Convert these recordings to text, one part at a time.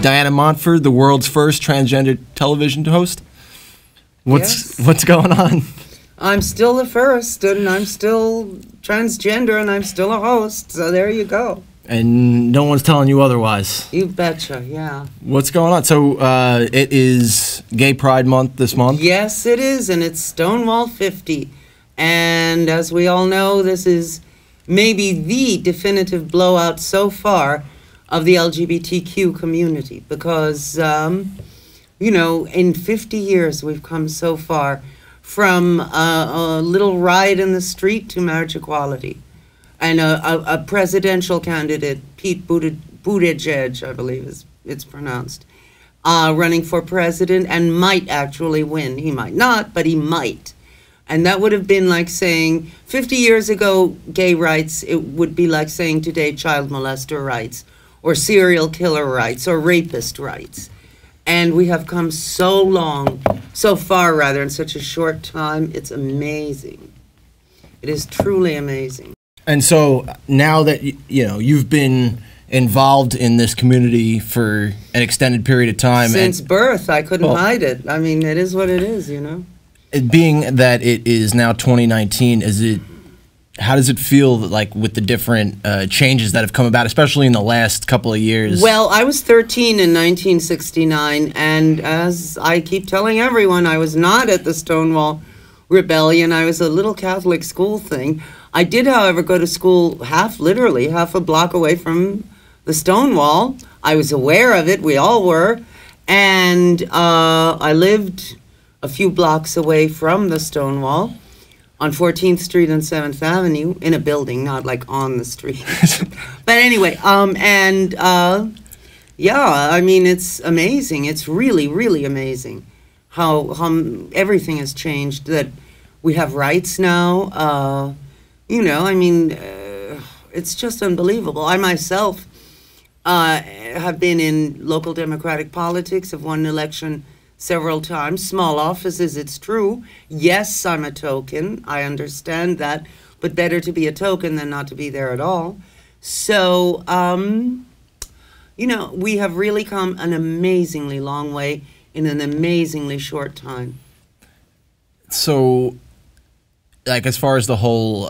Diana Montford, the world's first transgender television host. What's going on? I'm still the first, and I'm still transgender, and I'm still a host, so there you go. And no one's telling you otherwise. You betcha, yeah. What's going on? So it is Gay Pride Month this month? Yes, it is, and it's Stonewall 50. And as we all know, this is maybe the definitive blowout so far of the LGBTQ community because, you know, in 50 years we've come so far from a little riot in the street to marriage equality. And a presidential candidate, Pete Buttigieg, I believe it's pronounced, running for president and might actually win. He might not, but he might. And that would have been like saying, 50 years ago, gay rights, it would be like saying today child molester rights, or serial killer rights, or rapist rights. And we have come so far rather, in such a short time. It's amazing. It is truly amazing. And so now that, you've been involved in this community for an extended period of time. Since birth, I couldn't hide it. I mean, it is what it is, you know. Being that it is now 2019, how does it feel like with the different changes that have come about, especially in the last couple of years? Well, I was 13 in 1969, and as I keep telling everyone, I was not at the Stonewall Rebellion. I was a little Catholic school thing. I did, however, go to school literally half a block away from the Stonewall. I was aware of it. We all were. And I lived a few blocks away from the Stonewall on 14th Street and 7th Avenue in a building, not like on the street. But anyway, yeah, I mean, it's amazing. It's really, really amazing how everything has changed, that we have rights now. You know, I mean, it's just unbelievable. I myself have been in local democratic politics, have won an election several times, small offices, it's true. Yes, I'm a token, I understand that, but better to be a token than not to be there at all. So, you know, we have really come an amazingly long way in an amazingly short time. So, like, as far as the whole,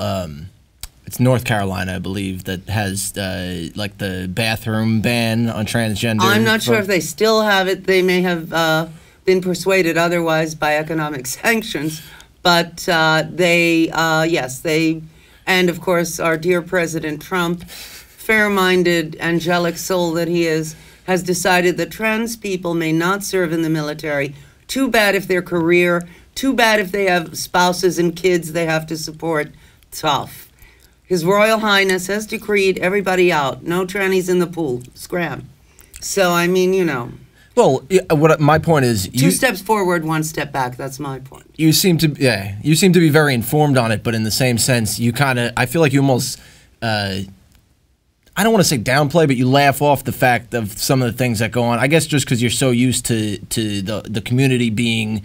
it's North Carolina, I believe, that has, like, the bathroom ban on transgender. I'm not sure if they still have it. They may have been persuaded otherwise by economic sanctions, but yes, and of course our dear President Trump, fair-minded, angelic soul that he is, has decided that trans people may not serve in the military. Too bad if their career, too bad if they have spouses and kids they have to support. Tough. His Royal Highness has decreed everybody out. No trannies in the pool. Scram. So, I mean, you know. Well, my point is, two steps forward, one step back. That's my point. You seem to be very informed on it, but in the same sense, you kind of, I feel like you almost, I don't want to say downplay, but you laugh off the fact of some of the things that go on. I guess just because you're so used to the community being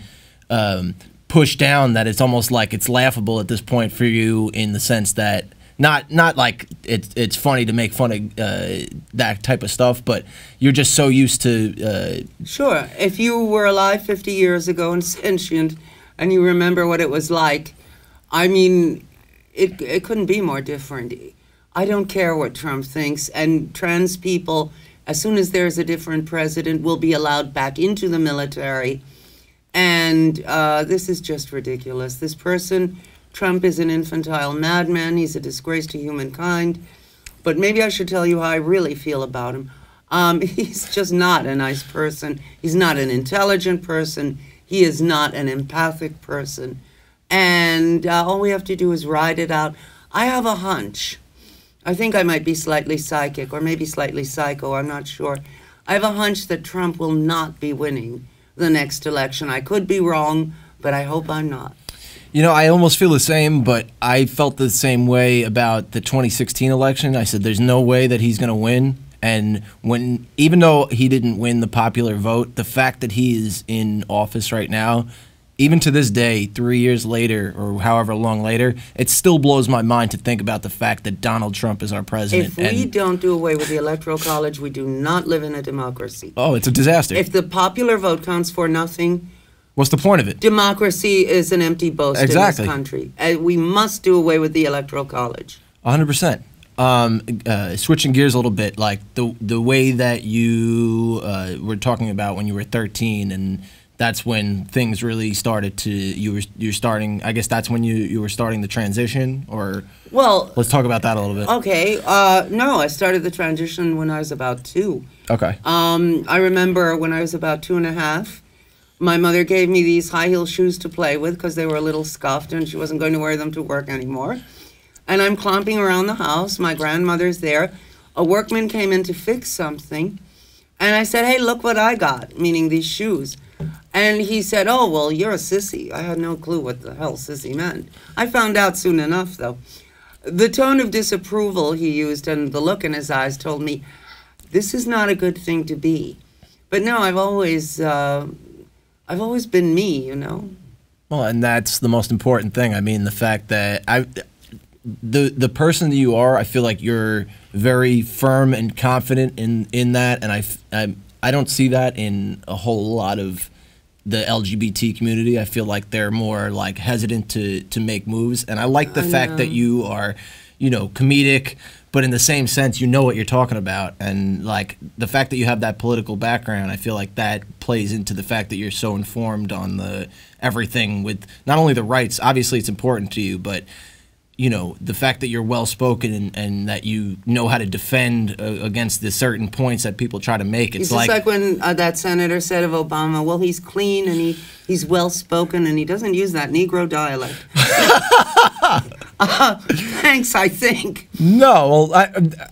pushed down that it's almost like it's laughable at this point for you, in the sense that. Not like it's funny to make fun of that type of stuff, but you're just so used to... Sure. If you were alive 50 years ago and sentient, and you remember what it was like, I mean, it couldn't be more different. I don't care what Trump thinks, and trans people, as soon as there's a different president, will be allowed back into the military. And this is just ridiculous. This person... Trump is an infantile madman. He's a disgrace to humankind. But maybe I should tell you how I really feel about him. He's just not a nice person. He's not an intelligent person. He is not an empathic person. And all we have to do is ride it out. I have a hunch. I think I might be slightly psychic, or maybe slightly psycho. I'm not sure. I have a hunch that Trump will not be winning the next election. I could be wrong, but I hope I'm not. You know, I almost feel the same, but I felt the same way about the 2016 election. I said there's no way that he's going to win. And even though he didn't win the popular vote, the fact that he is in office right now even to this day, 3 years later or however long later, it still blows my mind to think about the fact that Donald Trump is our president. If we don't do away with the Electoral College, we do not live in a democracy. Oh, it's a disaster. If the popular vote counts for nothing, what's the point of it? Democracy is an empty boast Exactly. in this country. We must do away with the Electoral College. 100%. Switching gears a little bit, like the way that you were talking about when you were 13, and that's when things really started to you're starting. I guess that's when you were starting the transition, or well, let's talk about that a little bit. Okay, no, I started the transition when I was about 2. Okay. I remember when I was about 2.5. My mother gave me these high heel shoes to play with because they were a little scuffed and she wasn't going to wear them to work anymore. And I'm clomping around the house. My grandmother's there. A workman came in to fix something. And I said, hey, look what I got, meaning these shoes. And he said, oh, well, you're a sissy. I had no clue what the hell sissy meant. I found out soon enough, though. The tone of disapproval he used and the look in his eyes told me, this is not a good thing to be. But no, I've always been me, you know. Well, and that's the most important thing. I mean, the fact that the person that you are, I feel like you're very firm and confident in that, and I don't see that in a whole lot of the LGBT community. I feel like they're more like hesitant to make moves, and I like the fact that you are, comedic, but in the same sense, you know what you're talking about, and like the fact that you have that political background, I feel like that plays into the fact that you're so informed on everything with not only the rights. Obviously, it's important to you, but the fact that you're well spoken and that you know how to defend against the certain points that people try to make. It's just like when that senator said of Obama, well, he's clean and he's well spoken and he doesn't use that Negro dialect. Thanks, I think. No, well,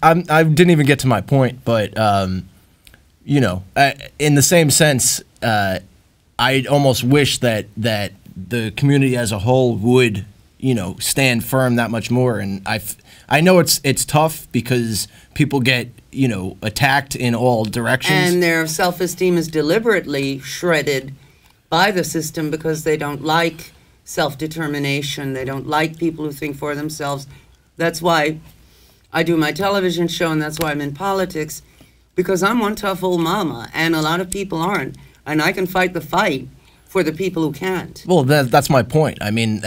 I didn't even get to my point, but in the same sense, I almost wish that the community as a whole would stand firm that much more. And I know it's tough because people get attacked in all directions, and their self-esteem is deliberately shredded by the system because they don't like self-determination. They don't like people who think for themselves. That's why I do my television show, and that's why I'm in politics, because I'm one tough old mama, and a lot of people aren't, and I can fight the fight for the people who can't. Well, that's my point. I mean,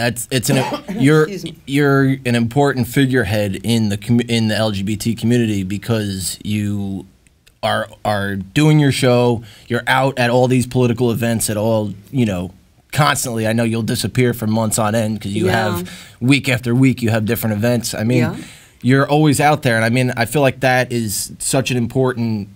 you're an important figurehead in the LGBT community because you are doing your show. You're out at all these political events at all, constantly. I know you'll disappear for months on end because you have week after week you have different events. I mean, you're always out there, and I mean, I feel like that is such an important,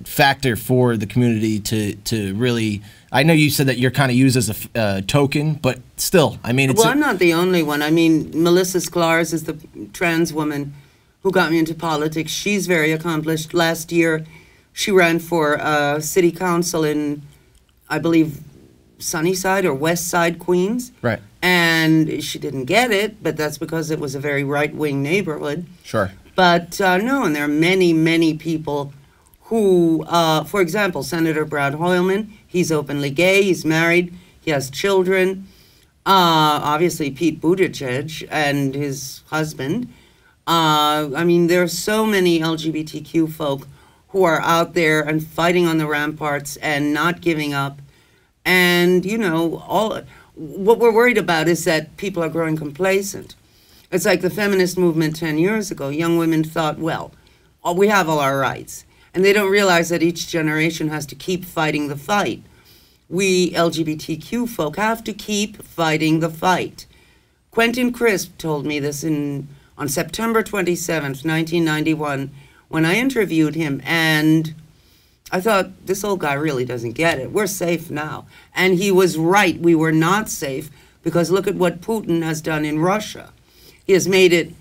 factor for the community to really. I know you said that you're kind of used as a token, but still, I mean, it's. Well, I'm not the only one. I mean, Melissa Sklarz is the trans woman who got me into politics. She's very accomplished. Last year, she ran for city council in, I believe, Sunnyside or West Side, Queens. Right. And she didn't get it, but that's because it was a very right-wing neighborhood. Sure. But no, and there are many, many people who, for example, Senator Brad Hoylman, he's openly gay, he's married, he has children. Obviously, Pete Buttigieg and his husband. I mean, there are so many LGBTQ folk who are out there and fighting on the ramparts and not giving up. And, what we're worried about is that people are growing complacent. It's like the feminist movement 10 years ago. Young women thought, well, we have all our rights. And they don't realize that each generation has to keep fighting the fight. We LGBTQ folk have to keep fighting the fight. Quentin Crisp told me this on September 27th, 1991, when I interviewed him, and I thought, this old guy really doesn't get it. We're safe now. And he was right. We were not safe because look at what Putin has done in Russia. He has made it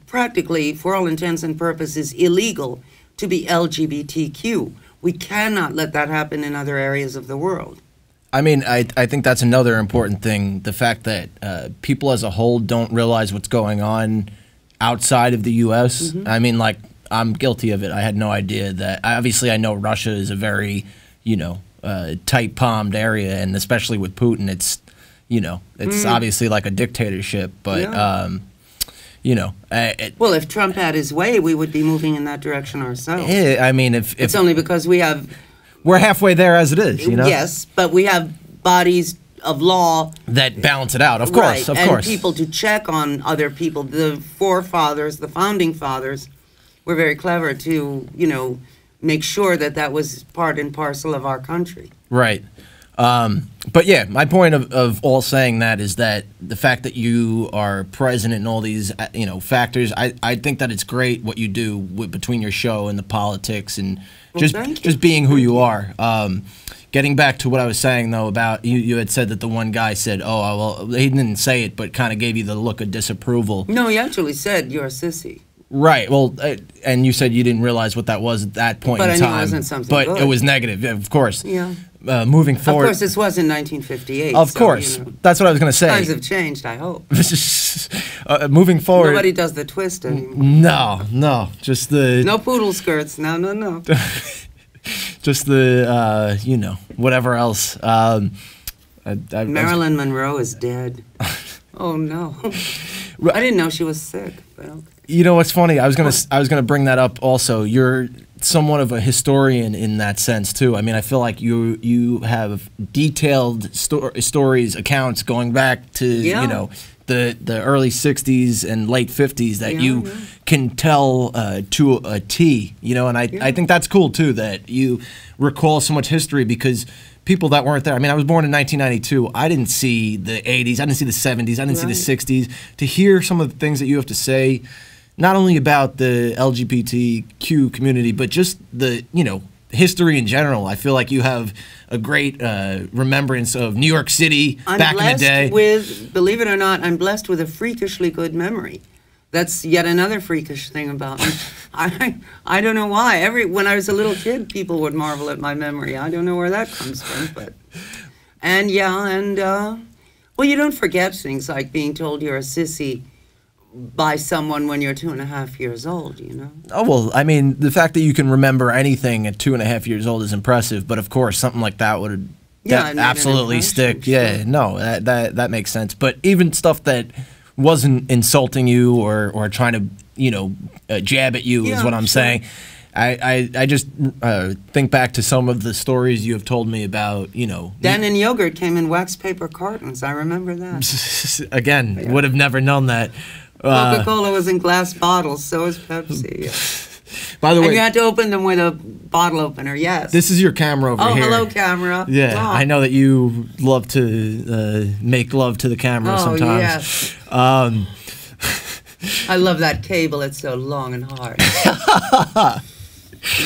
practically, for all intents and purposes, illegal to be LGBTQ. We cannot let that happen in other areas of the world. I mean, I think that's another important thing, the fact that people as a whole don't realize what's going on outside of the U.S. Mm-hmm. I mean, like, I'm guilty of it. I had no idea that. Obviously, I know Russia is a very, tight-palmed area, and especially with Putin, it's it's obviously like a dictatorship. But well, if Trump had his way, we would be moving in that direction ourselves. I mean, if it's only because we're halfway there as it is, Yes, but we have bodies of law that balance it out. Of course, and people to check on other people. The forefathers, the founding fathers, were very clever to make sure that was part and parcel of our country. Right. But yeah, my point of all saying that is that the fact that you are present in all these factors, I think that it's great what you do between your show and the politics and just being who you are. Getting back to what I was saying though about you had said that the one guy said, "Oh, well," he didn't say it, but kind of gave you the look of disapproval. No, he actually said you're a sissy. Right. Well, and you said you didn't realize what that was at that point in time. But I knew it wasn't something good. It was negative, of course. Yeah. Moving forward. Of course, this was in 1958. Of course. That's what I was going to say. Times have changed, I hope. Moving forward. Nobody does the twist anymore. No. Just the... No poodle skirts. No. Just the, whatever else. Marilyn Monroe is dead. Oh, no. I didn't know she was sick, but okay. You know what's funny? I was gonna bring that up also. You're somewhat of a historian in that sense too. I mean, I feel like you have detailed stories, accounts going back to the early '60s and late '50s that you can tell to a T. And I think that's cool too that you recall so much history because people that weren't there. I mean, I was born in 1992. I didn't see the 80s. I didn't see the 70s. I didn't see the 60s. To hear some of the things that you have to say, not only about the LGBTQ community, but just the, history in general. I feel like you have a great remembrance of New York City back in the day. Believe it or not, I'm blessed with a freakishly good memory. That's yet another freakish thing about me. I don't know why. When I was a little kid, people would marvel at my memory. I don't know where that comes from, but well, you don't forget things like being told you're a sissy by someone when you're 2.5 years old. Oh well, I mean, the fact that you can remember anything at 2.5 years old is impressive. But of course, something like that would absolutely stick. Sure. Yeah, no, that makes sense. But even stuff that wasn't insulting you or trying to jab at you is what I'm saying. I just think back to some of the stories you have told me about Dan and yogurt came in wax paper cartons. I remember that. Again, would have never known that. Coca-Cola was in glass bottles, so was Pepsi. By the way, and you had to open them with a bottle opener. Yes. This is your camera over here. Oh, hello, camera. Yeah, oh. I know that you love to make love to the camera sometimes. Yes. I love that cable. It's so long and hard.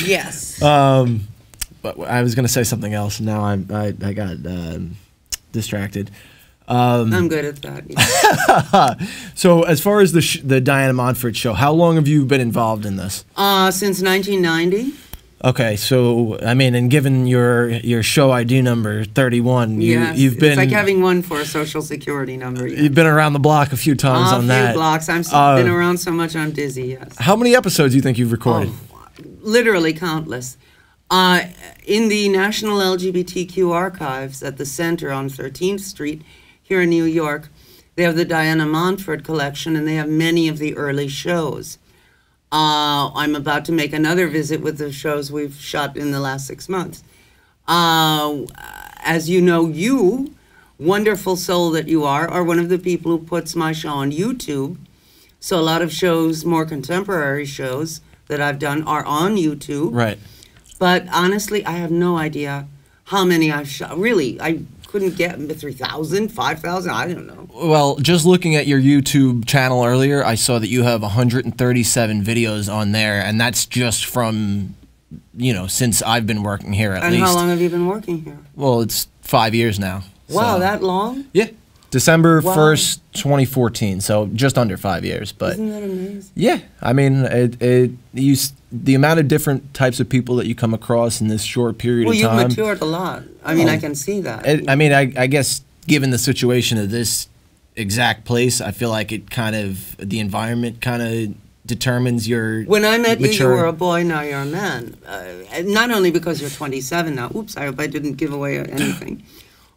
Yes. But I was going to say something else. Now I got distracted. I'm good at that. Yeah. So as far as the Diana Montford Show, how long have you been involved in this? Since 1990. Okay, so I mean, and given your show ID number 31, you've been. It's like having one for a Social Security number. Yes. You've been around the block a few times on that. A few blocks. I've been around so much I'm dizzy. Yes. How many episodes do you think you've recorded? Oh, literally countless. In the National LGBTQ Archives at the Center on 13th Street here in New York, they have the Diana Montford collection, and they have many of the early shows. I'm about to make another visit with the shows we've shot in the last 6 months. As you know, you, wonderful soul that you are one of the people who puts my show on YouTube. So a lot of shows, more contemporary shows that I've done are on YouTube. Right. But honestly, I have no idea how many I've shot. Really, I couldn't get 3,000, 5,000, I don't know. Well, just looking at your YouTube channel earlier, I saw that you have 137 videos on there, and that's just from, since I've been working here at least. And how long have you been working here? Well, it's 5 years now. Wow, that long? Yeah. December 1st, 2014, so just under 5 years. But isn't that amazing? Yeah, I mean, the amount of different types of people that you come across in this short period of time. Well, you've matured a lot. I mean, I can see that. I guess given the situation of this exact place, I feel like the environment kind of determines your When I met you, you maturity. were a boy, now you're a man. Not only because you're 27 now. Oops, I hope I didn't give away anything.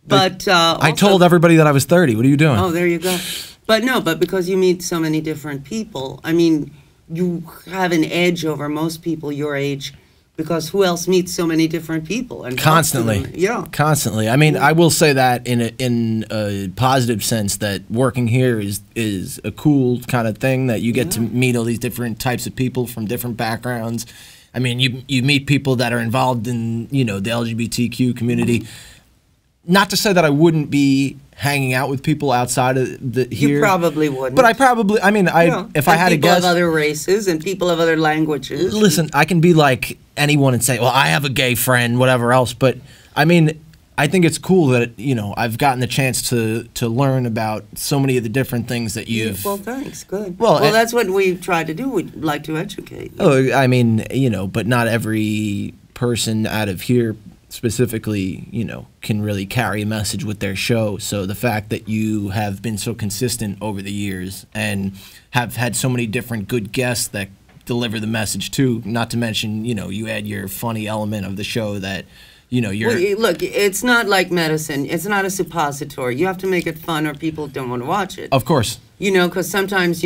But I also, told everybody that I was 30. What are you doing? Oh, there you go. But no, but because you meet so many different people, I mean, you have an edge over most people your age, because who else meets so many different people and talks to Constantly. them? Yeah. Constantly. I mean, I will say that in a positive sense, that working here is a cool kind of thing, that you get to meet all these different types of people from different backgrounds. I mean, you meet people that are involved in, the LGBTQ community. Not to say that I wouldn't be hanging out with people outside of here. You probably wouldn't. But I mean, if I had to guess. People of other races and people of other languages. Listen, I can be like anyone and say, well, I have a gay friend, whatever else. But I mean, I think it's cool that, I've gotten the chance to learn about so many of the different things that you've. Well, thanks. Good. Well, that's what we try to do. We like to educate. Oh, I mean, but not every person out of here specifically, can really carry a message with their show. So the fact that you have been so consistent over the years and have had so many different good guests that deliver the message too, not to mention, you add your funny element of the show that, you're... Well, look, it's not like medicine. It's not a suppository. You have to make it fun or people don't want to watch it. Of course. Because sometimes,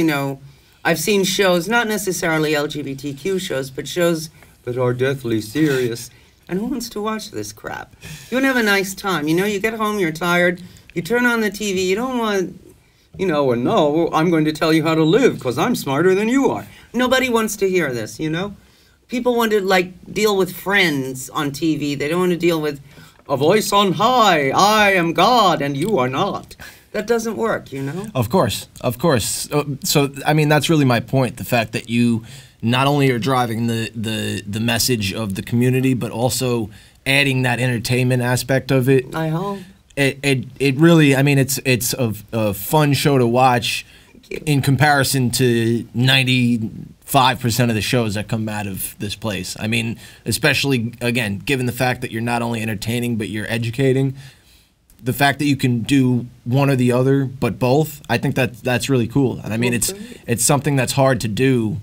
I've seen shows, not necessarily LGBTQ shows, but shows that are deathly serious. And who wants to watch this crap? You want to have a nice time. You get home, you're tired, you turn on the TV, you don't want, and no, I'm going to tell you how to live because I'm smarter than you are. Nobody wants to hear this, People want to, deal with friends on TV. They don't want to deal with a voice on high. I am God and you are not. That doesn't work, Of course, of course. So, I mean, that's really my point, the fact that you not only are driving the message of the community, but also adding that entertainment aspect of it. I hope. It really, I mean, it's a fun show to watch in comparison to 95% of the shows that come out of this place. I mean, especially, again, given the fact that you're not only entertaining, but you're educating. The fact that you can do one or the other, but both, I think that's really cool. And I mean, it's something that's hard to do.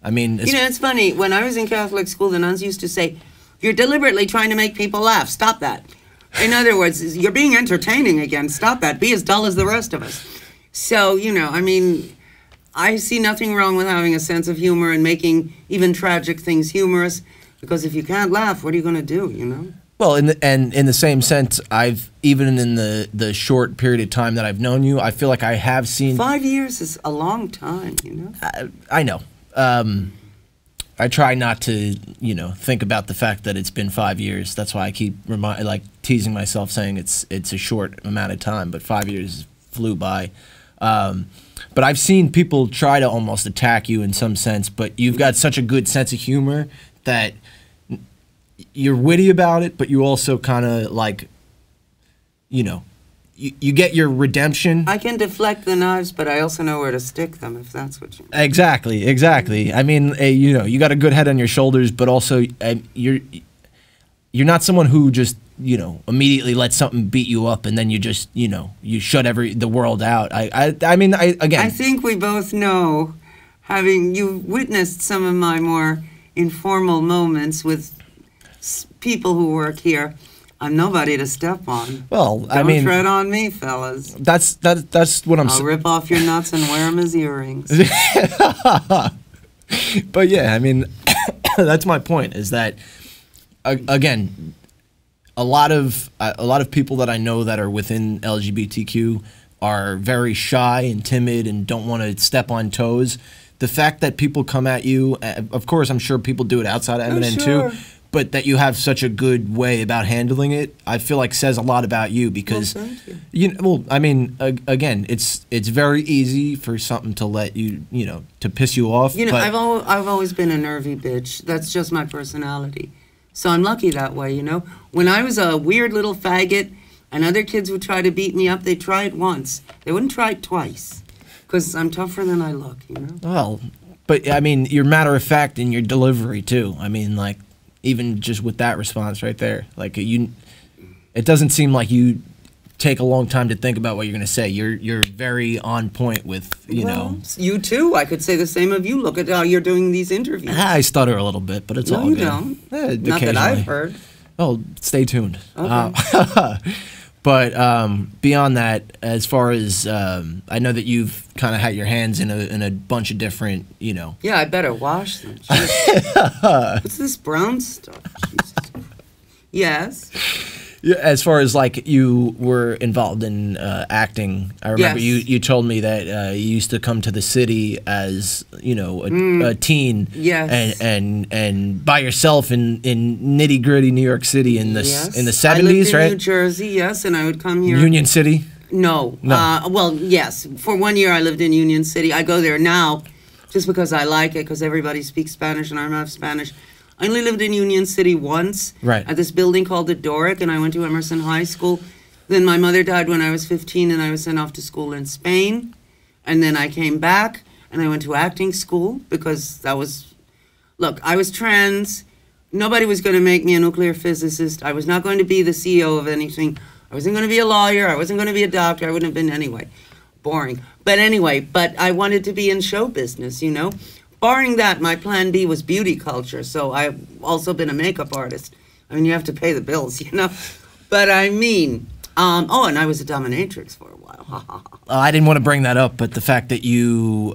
I mean, it's funny. When I was in Catholic school, the nuns used to say, "You're deliberately trying to make people laugh. Stop that." In other words, you're being entertaining again. Stop that. Be as dull as the rest of us. So, I mean, I see nothing wrong with having a sense of humor and making even tragic things humorous. Because if you can't laugh, what are you going to do? Well, in the same sense, I've even in the short period of time that I've known you, I feel like I have seen 5 years is a long time, I know. I try not to, think about the fact that it's been 5 years. That's why I keep teasing myself, saying it's a short amount of time, but 5 years flew by. But I've seen people try to almost attack you in some sense, but you've got such a good sense of humor that you're witty about it, but you also kind of you get your redemption. I can deflect the knives, but I also know where to stick them, if that's what you mean. Exactly. I mean, you got a good head on your shoulders, but also you're not someone who just, immediately lets something beat you up and then you just, you shut the world out. I mean, again. I think we both know, you've witnessed some of my more informal moments with people who work here. I'm nobody to step on. Well, Don't tread on me, fellas. That's what I'm saying. I'll rip off your nuts and wear them as earrings. But yeah, I mean, that's my point. Is that again, a lot of people that I know that are within LGBTQ are very shy and timid and don't want to step on toes. The fact that people come at you, of course, I'm sure people do it outside of MNN too. But that you have such a good way about handling it, I feel like says a lot about you because, I mean, again, it's very easy for something to let you, to piss you off. I've always been a nervy bitch. That's just my personality. So I'm lucky that way, When I was a weird little faggot and other kids would try to beat me up, they'd try it once. They wouldn't try it twice because I'm tougher than I look, Well, but, I mean, you're matter of fact in your delivery, too. I mean, even just with that response right there, it doesn't seem like you take a long time to think about what you're going to say. You're very on point with, you know. You too. I could say the same of you. Look at how you're doing these interviews. I stutter a little bit, but it's all good. No, you don't. Not that I've heard. Oh, stay tuned. Okay. But beyond that, as far as I know that you've kind of had your hands in a bunch of different, you know. Yeah, I better wash them. What's this brown stuff? Jesus. Yes. Yeah, as far as like you were involved in acting, I remember you told me that you used to come to the city as, you know, a teen, yes, and by yourself in nitty gritty New York City in the 70s, I lived in right? New Jersey, yes, and I would come here. Union City? No. Well, yes. For 1 year, I lived in Union City. I go there now, just because I like it, because everybody speaks Spanish and I'm not Spanish. I only lived in Union City once, at this building called the Doric, and I went to Emerson High School. Then my mother died when I was 15, and I was sent off to school in Spain. And then I came back, and I went to acting school, because that was... Look, I was trans. Nobody was going to make me a nuclear physicist. I was not going to be the CEO of anything. I wasn't going to be a lawyer. I wasn't going to be a doctor. I wouldn't have been anyway. Boring. But anyway, I wanted to be in show business, you know? Barring that, my plan B was beauty culture, so I've also been a makeup artist. I mean, you have to pay the bills, you know? But I mean, and I was a dominatrix for a while. I didn't want to bring that up, but the fact that you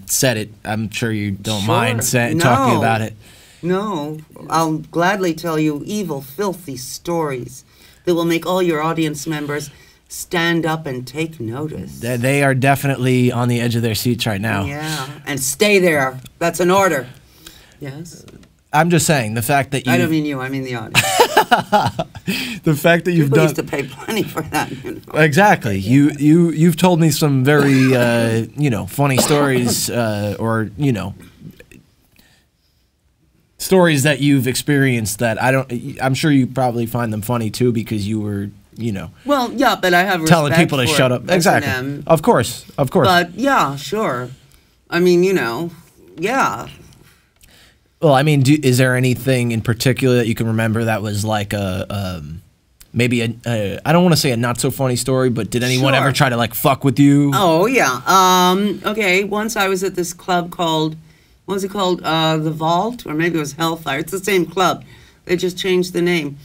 said it, I'm sure you don't mind talking about it. No, I'll gladly tell you evil, filthy stories that will make all your audience members stand up and take notice. They are definitely on the edge of their seats right now. Yeah, and stay there. That's an order. Yes? I'm just saying, the fact that you... I don't mean you, I mean the audience. The fact that you've People done... used to pay plenty for that, you know. Exactly. You've told me some very, you know, funny stories, or, you know... stories that you've experienced that I'm sure you probably find them funny too, because you were, you know. Well, yeah, but I have telling respect people to for shut up. Exactly. S&M. Of course. But yeah, sure. I mean, you know, yeah. Well, I mean, is there anything in particular that you can remember that was like maybe I don't want to say a not so funny story, but did anyone ever try to like fuck with you? Oh yeah. Okay. Once I was at this club called, what was it called? The Vault, or maybe it was Hellfire. It's the same club. They just changed the name.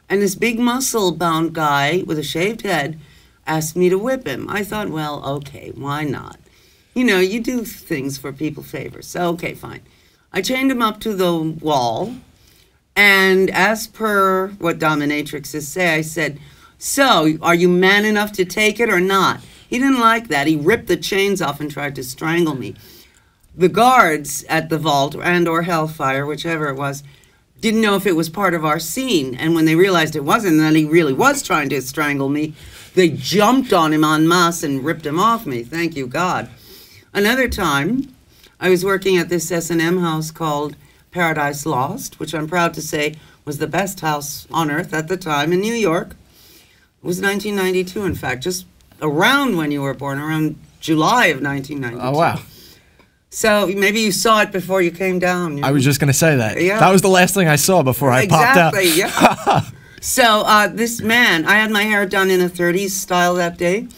And this big muscle-bound guy with a shaved head asked me to whip him. I thought, well, okay, why not? You know, you do things for people favors. So, okay, fine. I chained him up to the wall, and as per what dominatrixes say, I said, so, are you man enough to take it or not? He didn't like that. He ripped the chains off and tried to strangle me. The guards at the Vault, and or Hellfire, whichever it was, didn't know if it was part of our scene. And when they realized it wasn't, and that he really was trying to strangle me, they jumped on him en masse and ripped him off me. Thank you, God. Another time, I was working at this S&M house called Paradise Lost, which I'm proud to say was the best house on earth at the time in New York. It was 1992, in fact, just around when you were born, around July of 1992. Oh, wow. So maybe you saw it before you came down. You know? I was just going to say that. Yeah. That was the last thing I saw before I popped out. Exactly, yeah. So this man, I had my hair done in a 30s style that day.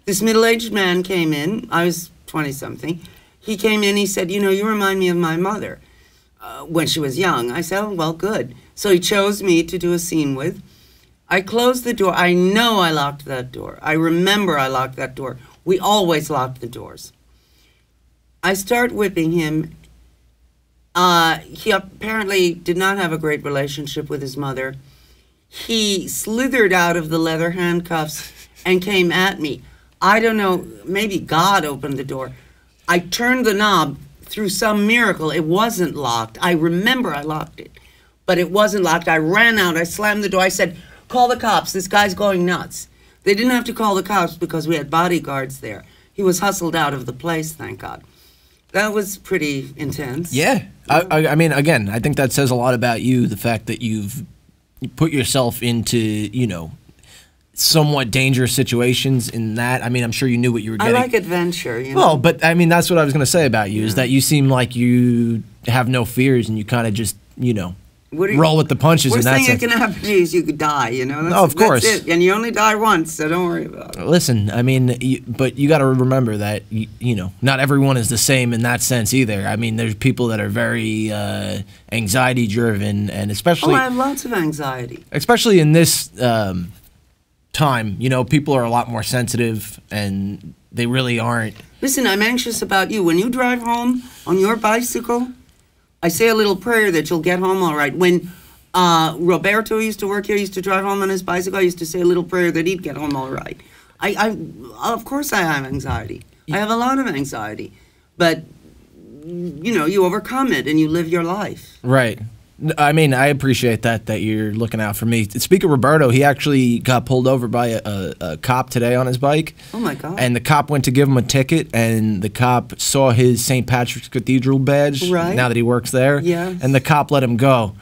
This middle-aged man came in. I was 20-something. He came in, he said, you know, you remind me of my mother when she was young. I said, oh, well, good. So he chose me to do a scene with. I closed the door. I know I locked that door. I remember I locked that door. We always locked the doors. I start whipping him. He apparently did not have a great relationship with his mother. He slithered out of the leather handcuffs and came at me. I don't know, maybe God opened the door. I turned the knob through some miracle. It wasn't locked. I remember I locked it, but it wasn't locked. I ran out. I slammed the door. I said, call the cops. This guy's going nuts. They didn't have to call the cops because we had bodyguards there. He was hustled out of the place, thank God. That was pretty intense. Yeah. I mean, again, I think that says a lot about you, the fact that you've put yourself into, you know, somewhat dangerous situations in that. I mean, I'm sure you knew what you were getting. I like adventure, you know. Well, but I mean, that's what I was going to say about you, is that you seem like you have no fears and you kind of just, you know. roll with the punches in Worst that thing sense. that can happen to you is you could die, you know? That's, of course. That's it. And you only die once, so don't worry about it. Listen, I mean, but you got to remember that, you know, not everyone is the same in that sense either. I mean, there's people that are very anxiety-driven, and especially... Oh, I have lots of anxiety. Especially in this time, you know, people are a lot more sensitive, and they really aren't. Listen, I'm anxious about you. When you drive home on your bicycle, I say a little prayer that you'll get home all right. When Roberto used to work here, he used to drive home on his bicycle, I used to say a little prayer that he'd get home all right. Of course I have anxiety. I have a lot of anxiety. But, you know, you overcome it and you live your life. Right. I mean, I appreciate that you're looking out for me. Speaking of Roberto, he actually got pulled over by a cop today on his bike. Oh, my God. And the cop went to give him a ticket, and the cop saw his St. Patrick's Cathedral badge now that he works there. Yes. And the cop let him go.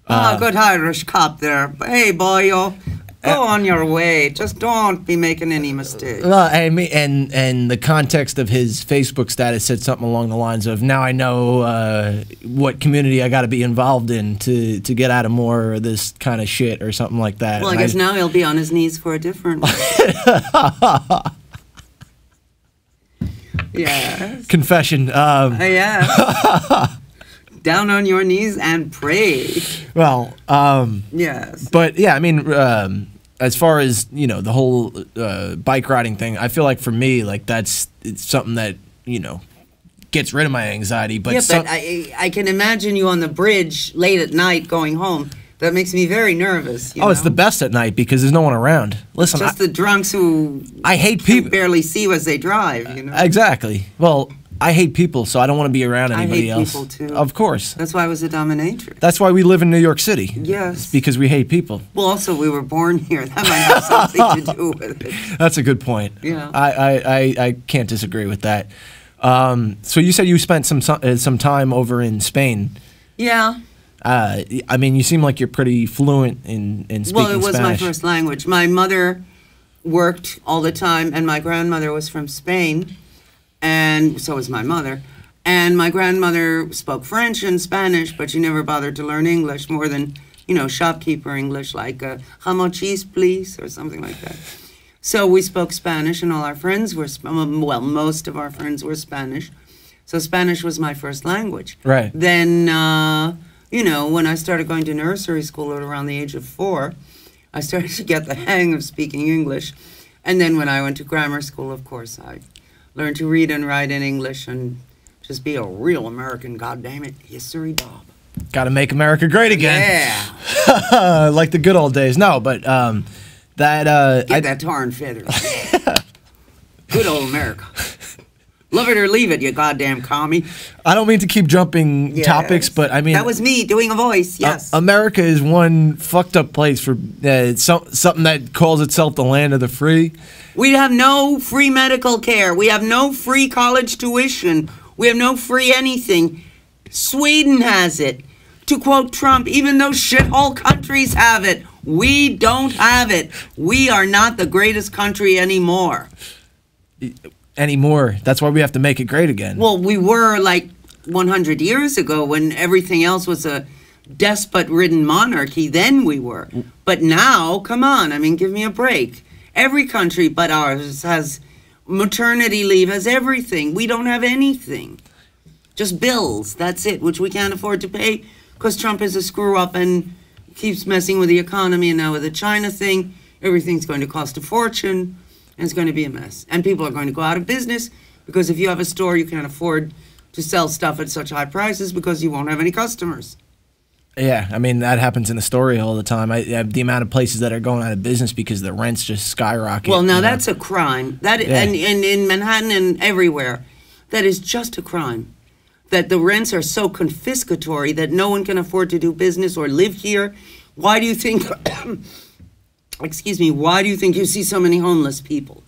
Good Irish cop there. Hey, boyo, go on your way. Just don't be making any mistakes. And the context of his Facebook status said something along the lines of, now I know what community I got to be involved in to get out of more of this kind of shit or something like that. Well, I guess now he'll be on his knees for a different one. Yeah. Confession. Yeah. Down on your knees and pray. Well, yes. But yeah, I mean, as far as, you know, the whole bike riding thing, I feel like for me, like it's something that, you know, gets rid of my anxiety. But yeah, but I can imagine you on the bridge late at night going home. That makes me very nervous. You know? It's the best at night because there's no one around. Listen, just the drunks who I hate people barely see as they drive. You know exactly. Well, I hate people, so I don't want to be around anybody else. I hate people too. Of course. That's why I was a dominatrix. That's why we live in New York City. Yes. It's because we hate people. Well, also we were born here. That might have something to do with it. That's a good point. Yeah. I can't disagree with that. So you said you spent some time over in Spain. Yeah. I mean, you seem like you're pretty fluent in speaking Spanish. Well, it was my first language. My mother worked all the time, and my grandmother was from Spain. And so was my mother. And my grandmother spoke French and Spanish, but she never bothered to learn English more than, you know, shopkeeper English, like how much cheese, please, or something like that. So we spoke Spanish, and all our friends were, well, most of our friends were Spanish. So Spanish was my first language. Right. Then, you know, when I started going to nursery school at around the age of 4, I started to get the hang of speaking English. And then when I went to grammar school, of course, I learn to read and write in English and just be a real American, goddammit. Yes, sirree, Bob. Got to make America great again. Yeah. Like the good old days. No, but Get that tar and feathers. Good old America. Love it or leave it, you goddamn commie. I don't mean to keep jumping topics, but I mean... That was me doing a voice, yes. America is one fucked up place for something that calls itself the land of the free. We have no free medical care. We have no free college tuition. We have no free anything. Sweden has it. To quote Trump, even though shithole countries have it, we don't have it. We are not the greatest country anymore. Anymore. That's why we have to make it great again. Well, we were like 100 years ago when everything else was a despot-ridden monarchy. Then we were. But now, come on, I mean, give me a break. Every country but ours has maternity leave, has everything. We don't have anything. Just bills, that's it, which we can't afford to pay because Trump is a screw-up and keeps messing with the economy. And now with the China thing, everything's going to cost a fortune. And it's going to be a mess. And people are going to go out of business because if you have a store, you can't afford to sell stuff at such high prices because you won't have any customers. Yeah, I mean, that happens in the story all the time. The amount of places that are going out of business because the rents just skyrocket. Well, now that's a crime. And in Manhattan and everywhere, that is just a crime. That the rents are so confiscatory that no one can afford to do business or live here. Why do you think... Excuse me, why do you think you see so many homeless people?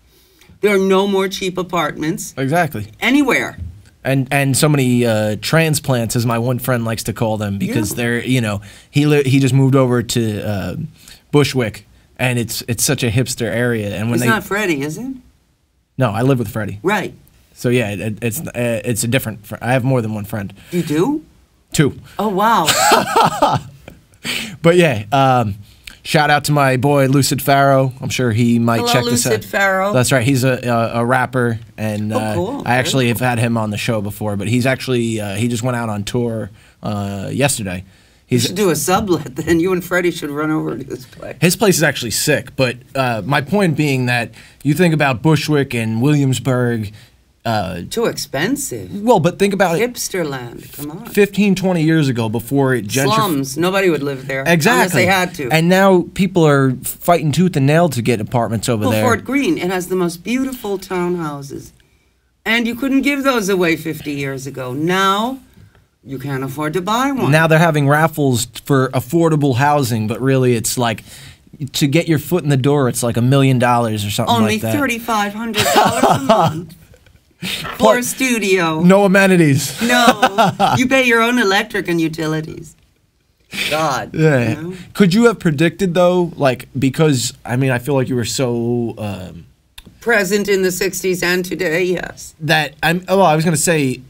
There are no more cheap apartments. Exactly. Anywhere. And so many transplants, as my one friend likes to call them, because they're, you know, he just moved over to Bushwick, and it's such a hipster area. And when it's not Freddie, is it? No, I live with Freddie. Right. So yeah, it's a different. I have more than one friend. You do? 2. Oh wow. But yeah, shout out to my boy Lucid Pharaoh. I'm sure he might Hello, check this out. Lucid Pharaoh. That's right. He's a rapper, and cool. I actually have had him on the show before. But he's actually he just went out on tour yesterday. You should do a sublet then. You and Freddie should run over to his place. His place is actually sick. But my point being that you think about Bushwick and Williamsburg. Too expensive. Well, but think about it. Hipster land. Come on. 15, 20 years ago, before it Slums. Nobody would live there. Exactly. Unless they had to. And now people are fighting tooth and nail to get apartments over there. Fort Greene, it has the most beautiful townhouses. And you couldn't give those away 50 years ago. Now, you can't afford to buy one. Now they're having raffles for affordable housing, but really it's like, to get your foot in the door, it's like $1 million or something Only like that. $3,500 a month. For a studio. No amenities. No. You pay your own electric and utilities. God. Yeah. You know? Could you have predicted, though, like, because, I mean, I feel like you were so... present in the 60s and today, yes. That, I was going to say,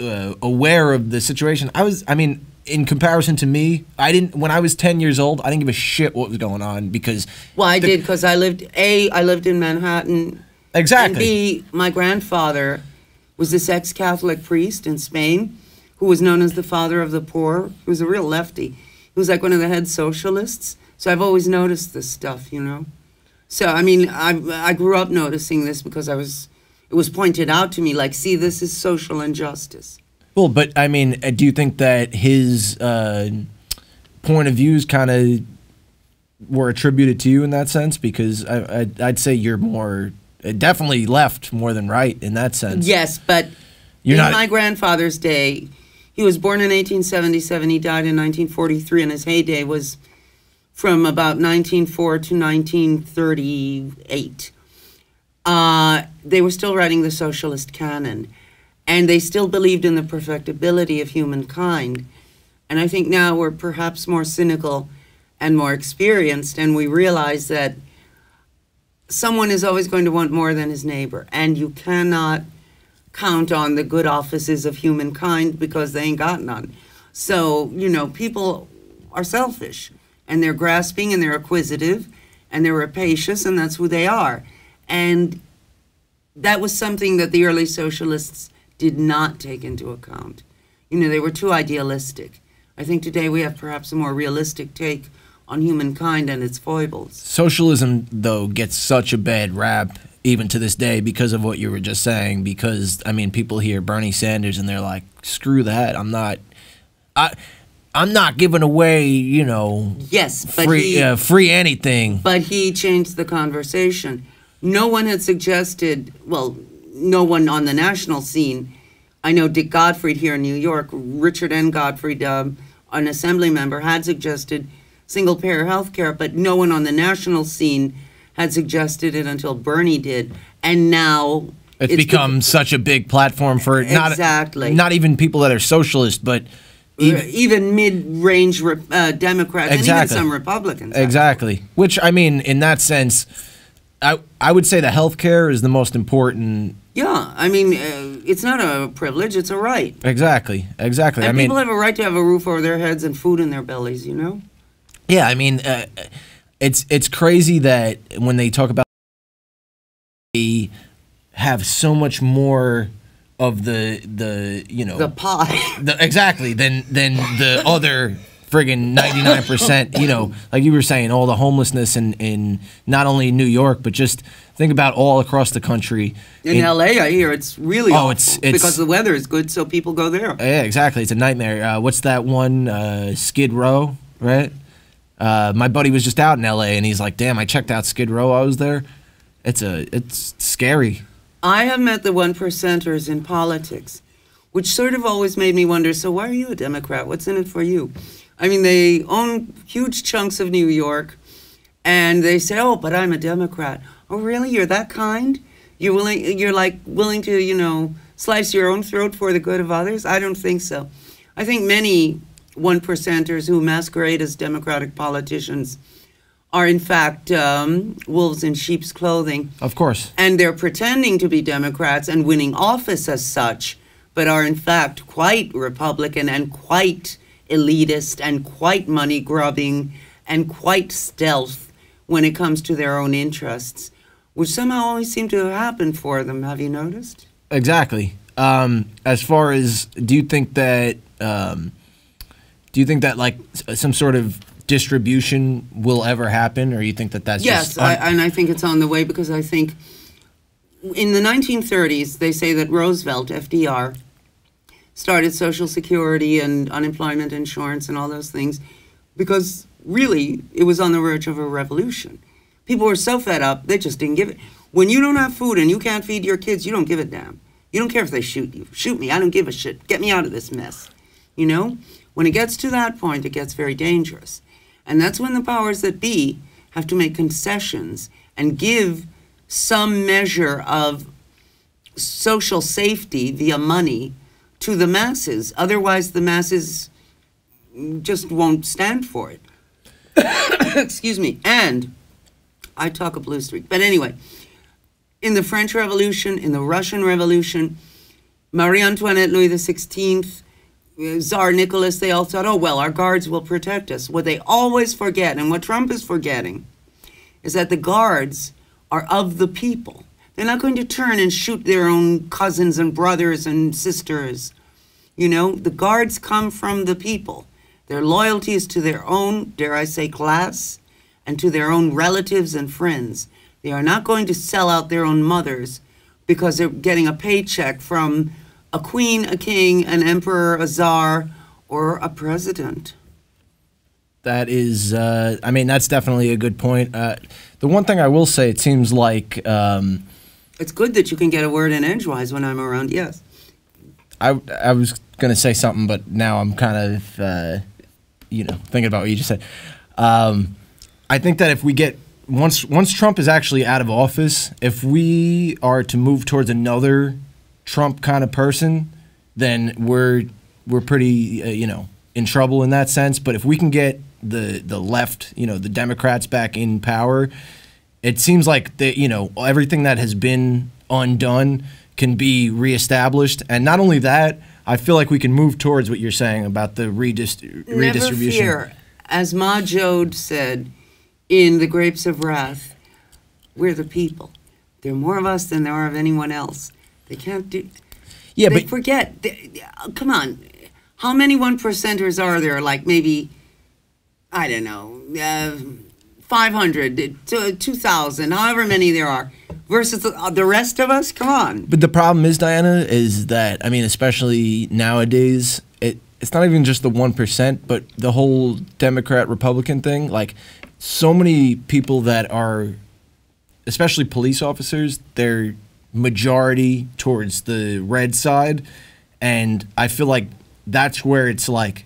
aware of the situation. I mean, in comparison to me, when I was 10 years old, I didn't give a shit what was going on because... Well, I did because I lived in Manhattan. Exactly. And B, my grandfather was this ex-Catholic priest in Spain who was known as the father of the poor. He was a real lefty. He was like one of the head socialists. So I've always noticed this stuff, you know. So, I mean, I grew up noticing this because it was pointed out to me, like, see, this is social injustice. Well, but, I mean, do you think that his point of views kind of were attributed to you in that sense? Because I'd say you're more... definitely left more than right in that sense. Yes, but my grandfather's day, he was born in 1877, he died in 1943, and his heyday was from about 1904 to 1938. They were still writing the socialist canon, and they still believed in the perfectibility of humankind. And I think now we're perhaps more cynical and more experienced, and we realize that someone is always going to want more than his neighbor, and you cannot count on the good offices of humankind because they ain't got none. So, you know, people are selfish, and they're grasping, and they're acquisitive, and they're rapacious, and that's who they are. And that was something that the early socialists did not take into account. You know, they were too idealistic. I think today we have perhaps a more realistic take on humankind and its foibles. Socialism, though, gets such a bad rap even to this day because of what you were just saying. Because, I mean, people hear Bernie Sanders and they're like, screw that. I'm not giving away, you know, yes, but free anything. But he changed the conversation. No one had suggested, well, no one on the national scene. I know Dick Gottfried here in New York, Richard N. Gottfried, an assembly member, had suggested single-payer health care, but no one on the national scene had suggested it until Bernie did. And now... It's become such a big platform for not even people that are socialist, but... Even mid-range Democrats and even some Republicans. Exactly. Actually. Which, I mean, in that sense, I would say the health care is the most important... Yeah, I mean, it's not a privilege, it's a right. Exactly. And people have a right to have a roof over their heads and food in their bellies, you know? Yeah, I mean, it's crazy that when they talk about, they have so much more of the you know, the pie exactly than the other friggin' 99%. You know, like you were saying, all the homelessness in not only New York but just think about all across the country. In LA, I hear it's really awful it's because the weather is good, so people go there. Yeah, exactly. It's a nightmare. What's that one? Skid Row, right? My buddy was just out in LA and he's like, damn, I checked out Skid Row. I was there. It's scary. I have met the 1%ers in politics, which sort of always made me wonder, so why are you a Democrat? What's in it for you? I mean, they own huge chunks of New York and they say, oh, but I'm a Democrat. Oh, really? You're that kind? You're willing to, you know, slice your own throat for the good of others? I don't think so. I think many 1%ers who masquerade as Democratic politicians are in fact wolves in sheep's clothing. Of course. And they're pretending to be Democrats and winning office as such, but are in fact quite Republican and quite elitist and quite money-grubbing and quite stealth when it comes to their own interests, which somehow always seem to happen for them. Have you noticed? Exactly. As far as, do you think that like some sort of distribution will ever happen, or you think that that's yes, just and I think it's on the way, because I think in the 1930s they say that Roosevelt, FDR, started Social Security and unemployment insurance and all those things because really it was on the verge of a revolution. People were so fed up, they just didn't give it. When you don't have food and you can't feed your kids, you don't give a damn. You don't care if they shoot you. Shoot me, I don't give a shit. Get me out of this mess. You know? When it gets to that point, it gets very dangerous. And that's when the powers that be have to make concessions and give some measure of social safety via money to the masses. Otherwise, the masses just won't stand for it. Excuse me. And I talk a blue streak. But anyway, in the French Revolution, in the Russian Revolution, Marie Antoinette, Louis XVI, Tsar Nicholas, they all thought, oh, well, our guards will protect us. What they always forget, and what Trump is forgetting, is that the guards are of the people. They're not going to turn and shoot their own cousins and brothers and sisters. You know, the guards come from the people. Their loyalty is to their own, dare I say, class, and to their own relatives and friends. They are not going to sell out their own mothers because they're getting a paycheck from a queen, a king, an emperor, a czar, or a president. That is, I mean, that's definitely a good point. The one thing I will say, it seems like... it's good that you can get a word in edgewise when I'm around, yes. I was going to say something, but now I'm kind of, thinking about what you just said. I think that if we get, once Trump is actually out of office, if we are to move towards another Trump kind of person, then we're pretty, in trouble in that sense. But if we can get the left, the Democrats back in power, it seems like everything that has been undone can be reestablished. And not only that, I feel like we can move towards what you're saying about the redistribution. Never fear. As Ma Jode said in The Grapes of Wrath, we're the people. There are more of us than there are of anyone else. They can't do... Yeah, they forget. Come on. How many 1%ers are there? Like maybe, I don't know, 500, 2,000, however many there are, versus the rest of us? Come on. But the problem is, Diana, is that, I mean, especially nowadays, it's not even just the 1%, but the whole Democrat-Republican thing. Like, so many people that are, especially police officers, they're majority towards the red side, and I feel like that's where it's like,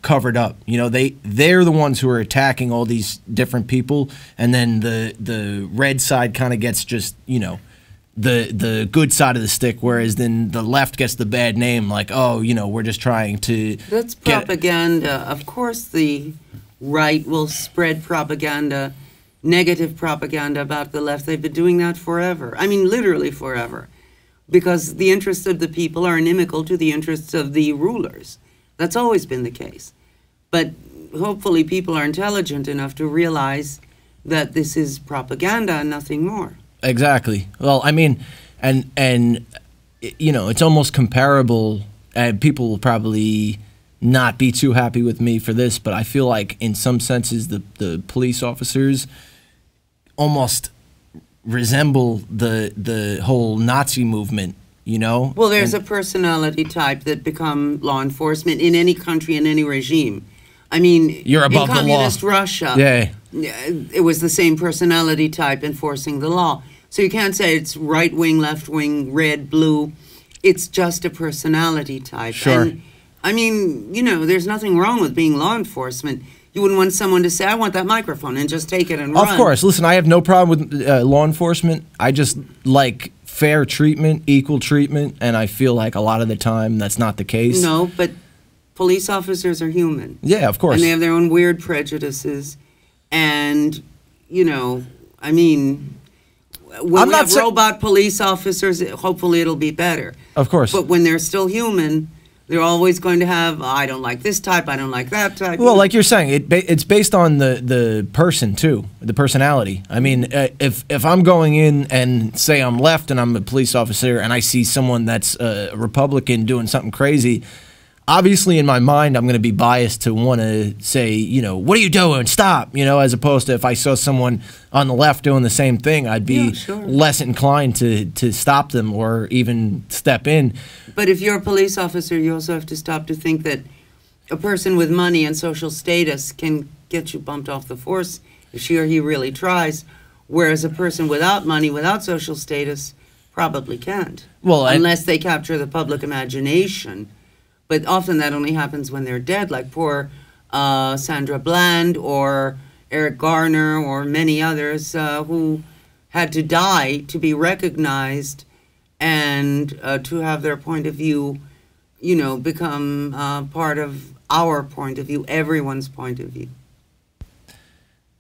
covered up. They're the ones who are attacking all these different people, and then the red side kind of gets just, the good side of the stick, whereas then the left gets the bad name, like, oh, we're just trying to... That's propaganda. Of course the right will spread propaganda, negative propaganda about the left. They've been doing that forever. I mean, literally forever. Because the interests of the people are inimical to the interests of the rulers. That's always been the case. But hopefully people are intelligent enough to realize that this is propaganda and nothing more. Exactly. Well, I mean, and it's almost comparable, and people will probably not be too happy with me for this, but I feel like in some senses the police officers almost resemble the whole Nazi movement, Well, there's a personality type that become law enforcement in any country, in any regime. I mean, you're above in communist Russia, it was the same personality type enforcing the law. So you can't say it's right wing, left wing, red, blue. It's just a personality type. Sure. And, I mean, there's nothing wrong with being law enforcement. You wouldn't want someone to say, I want that microphone, and just take it and run. Of course. Listen, I have no problem with law enforcement. I just like fair treatment, equal treatment, and I feel like a lot of the time that's not the case. No, but police officers are human. Yeah, of course. And they have their own weird prejudices. And, I mean, when we have robot police officers, hopefully it'll be better. Of course. But when they're still human, They're always going to have, I don't like this type, I don't like that type. Well, like you're saying, it's based on the person too, the personality. I mean, if I'm going in and say I'm left and I'm a police officer and I see someone that's a Republican doing something crazy, obviously in my mind I'm going to be biased to want to say, you know, what are you doing? Stop, you know, as opposed to if I saw someone on the left doing the same thing, I'd be less inclined to stop them or even step in. But if you're a police officer, you also have to stop to think that a person with money and social status can get you bumped off the force if she or he really tries, whereas a person without money, without social status, probably can't. Well, unless they capture the public imagination. But often that only happens when they're dead, like poor Sandra Bland or Eric Garner or many others who had to die to be recognized and to have their point of view, you know, become part of our point of view, everyone's point of view.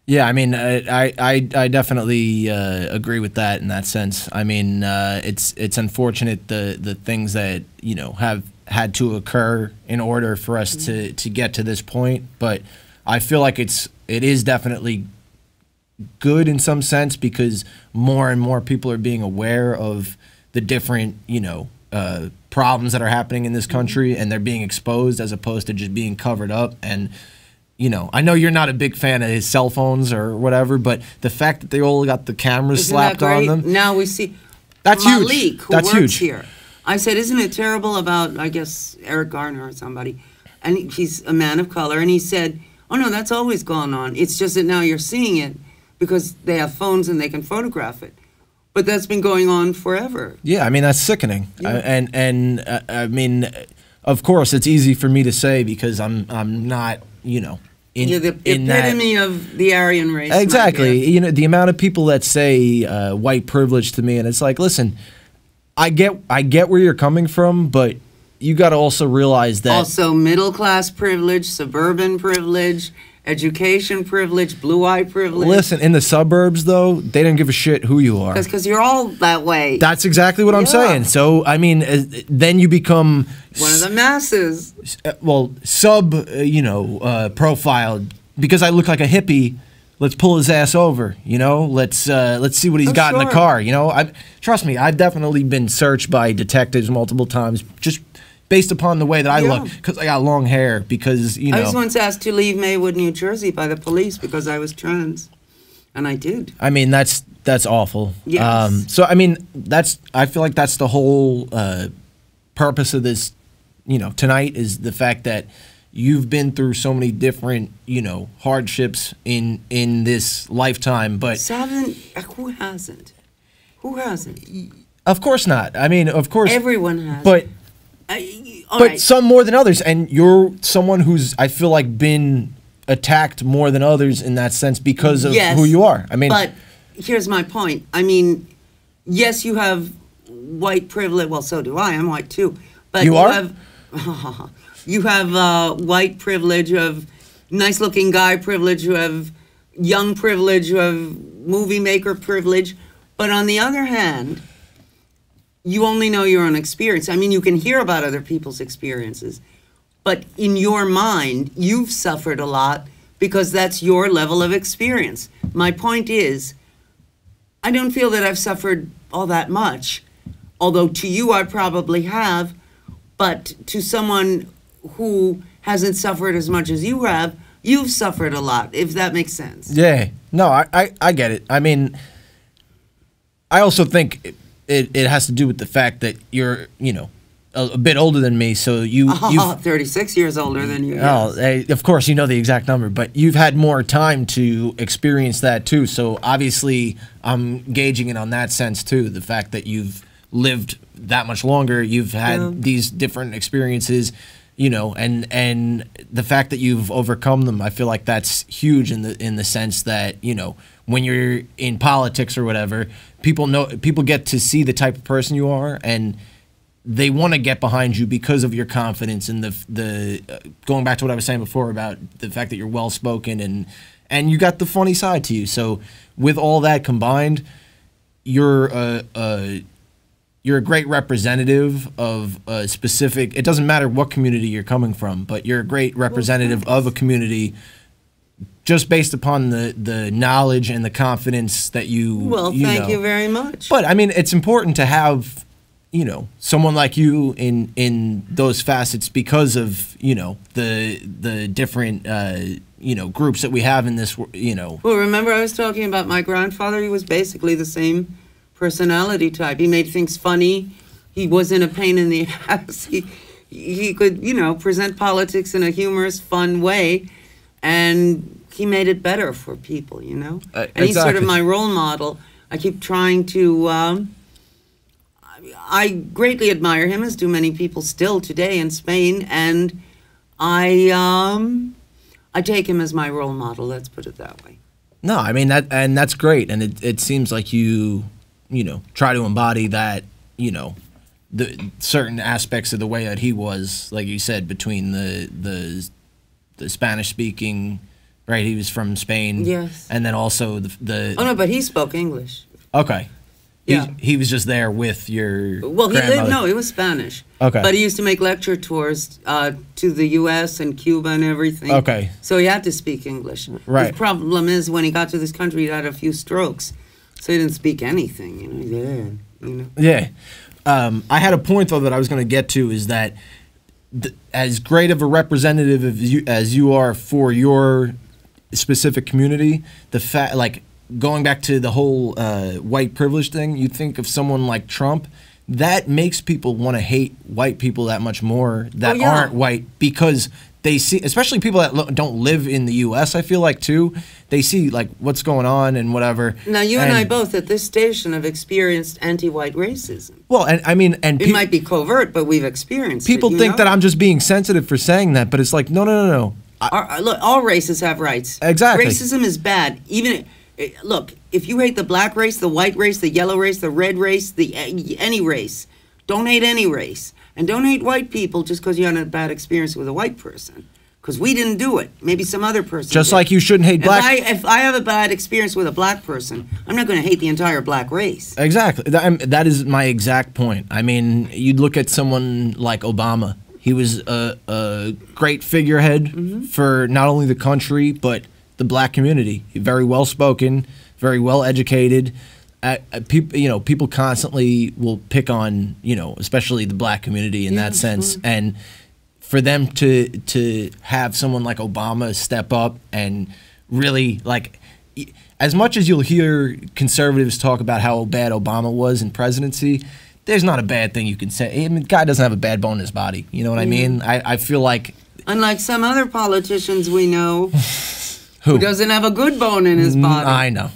Yeah, I mean, I definitely agree with that in that sense. I mean, it's unfortunate the things that, you know, have had to occur in order for us to get to this point, but I feel like it is definitely good in some sense because more and more people are being aware of the different, you know, problems that are happening in this country, and they're being exposed as opposed to just being covered up. And, you know, I know you're not a big fan of his cell phones or whatever, but the fact that they all got the cameras slapped on them. Now we see that's Malik, huge. who works here. I said, isn't it terrible about, I guess, Eric Garner or somebody? And he's a man of color, and he said, oh, no, that's always gone on. It's just that now you're seeing it because they have phones and they can photograph it. But that's been going on forever. Yeah, I mean, that's sickening. Yeah. I mean, of course, it's easy for me to say because I'm not, you know, you're the epitome of the Aryan race. Exactly. You know, the amount of people that say white privilege to me, and it's like, listen, I get where you're coming from, but you got to also realize that also middle class privilege, suburban privilege, education privilege, blue eye privilege. Listen, in the suburbs though, they don't give a shit who you are. Because you're all that way. That's exactly what I'm saying. So I mean, then you become one of the masses. Well, you know, profiled because I look like a hippie. Let's pull his ass over, you know. Let's see what he's got in the car, you know. Trust me, I've definitely been searched by detectives multiple times, just based upon the way that I look, because I got long hair. Because you know, I was once asked to leave Maywood, New Jersey, by the police because I was trans, and I did. I mean, that's awful. Yes. So I mean, I feel like that's the whole purpose of this, you know, tonight is the fact that you've been through so many different, you know, hardships in this lifetime, but who hasn't? Who hasn't? Of course not. I mean, of course everyone has. But right. Some more than others, and you're someone who's I feel like been attacked more than others in that sense because of who you are. I mean, but here's my point. I mean, yes, you have white privilege. Well, so do I. I'm white too. But you are. You have white privilege, you have nice-looking guy privilege, you have young privilege, you have movie maker privilege. But on the other hand, you only know your own experience. I mean, you can hear about other people's experiences. But in your mind, you've suffered a lot because that's your level of experience. My point is, I don't feel that I've suffered all that much. Although to you I probably have, but to someone who hasn't suffered as much as you have, you've suffered a lot, if that makes sense. Yeah. No, I get it. I mean, I also think it has to do with the fact that you're, you know, a bit older than me, so you... 36 years older than you. Oh, of course, you know the exact number, but you've had more time to experience that too, so obviously I'm gauging it on that sense too, the fact that you've lived that much longer, you've had these different experiences, you know, and the fact that you've overcome them, I feel like that's huge in the sense that, you know, when you're in politics or whatever, people get to see the type of person you are, and they want to get behind you because of your confidence and the going back to what I was saying before about the fact that you're well spoken and you got the funny side to you. So with all that combined, you're you're a great representative of a specific. It doesn't matter what community you're coming from, but you're a great representative of a community, just based upon the knowledge and the confidence that you. Well, thank you very much. But I mean, it's important to have, you know, someone like you in those facets because of, you know, the different you know, groups that we have in this, you know. Well, remember I was talking about my grandfather. He was basically the same personality type. He made things funny. He wasn't a pain in the ass. He could, you know, present politics in a humorous, fun way, and he made it better for people, you know. And he's sort of my role model. I keep trying to. I greatly admire him, as do many people still today in Spain, and I take him as my role model. Let's put it that way. No, I mean that's great, and it seems like you know, try to embody that, you know, the certain aspects of the way that he was, like you said, between the Spanish speaking, right? He was from Spain, yes, and then also the. Oh no, but he spoke English. Okay. Yeah. He was just there with your. Well, he was Spanish. Okay. But he used to make lecture tours to the U.S. and Cuba and everything. Okay. So he had to speak English. Right. The problem is when he got to this country, he had a few strokes, so he didn't speak anything. You know. Yeah. I had a point though that I was going to get to is that as great of a representative as you are for your specific community, the fact like. Going back to the whole white privilege thing, you think of someone like Trump, that makes people want to hate white people that much more that aren't white because they see, especially people that don't live in the U.S., I feel like, too, they see, like, what's going on and whatever. Now, you and I both at this station have experienced anti-white racism. Well, and I mean... It might be covert, but we've experienced it. People think that I'm just being sensitive for saying that, but it's like, no. Look, all races have rights. Exactly. Racism is bad. Look, if you hate the black race, the white race, the yellow race, the red race, any race, don't hate any race. And don't hate white people just because you had a bad experience with a white person. Because we didn't do it. Maybe some other person Just did. like you shouldn't hate black... If I have a bad experience with a black person, I'm not going to hate the entire black race. Exactly. That is my exact point. I mean, you'd look at someone like Obama. He was a great figurehead for not only the country, but... the black community. Very well spoken, very well educated. People constantly will pick on, especially the black community in that sense. Sure. And for them to have someone like Obama step up and really, like, as much as you'll hear conservatives talk about how bad Obama was in presidency, there's not a bad thing you can say. I mean, the guy doesn't have a bad bone in his body. You know what I mean? I feel like... Unlike some other politicians we know... Who doesn't have a good bone in his body.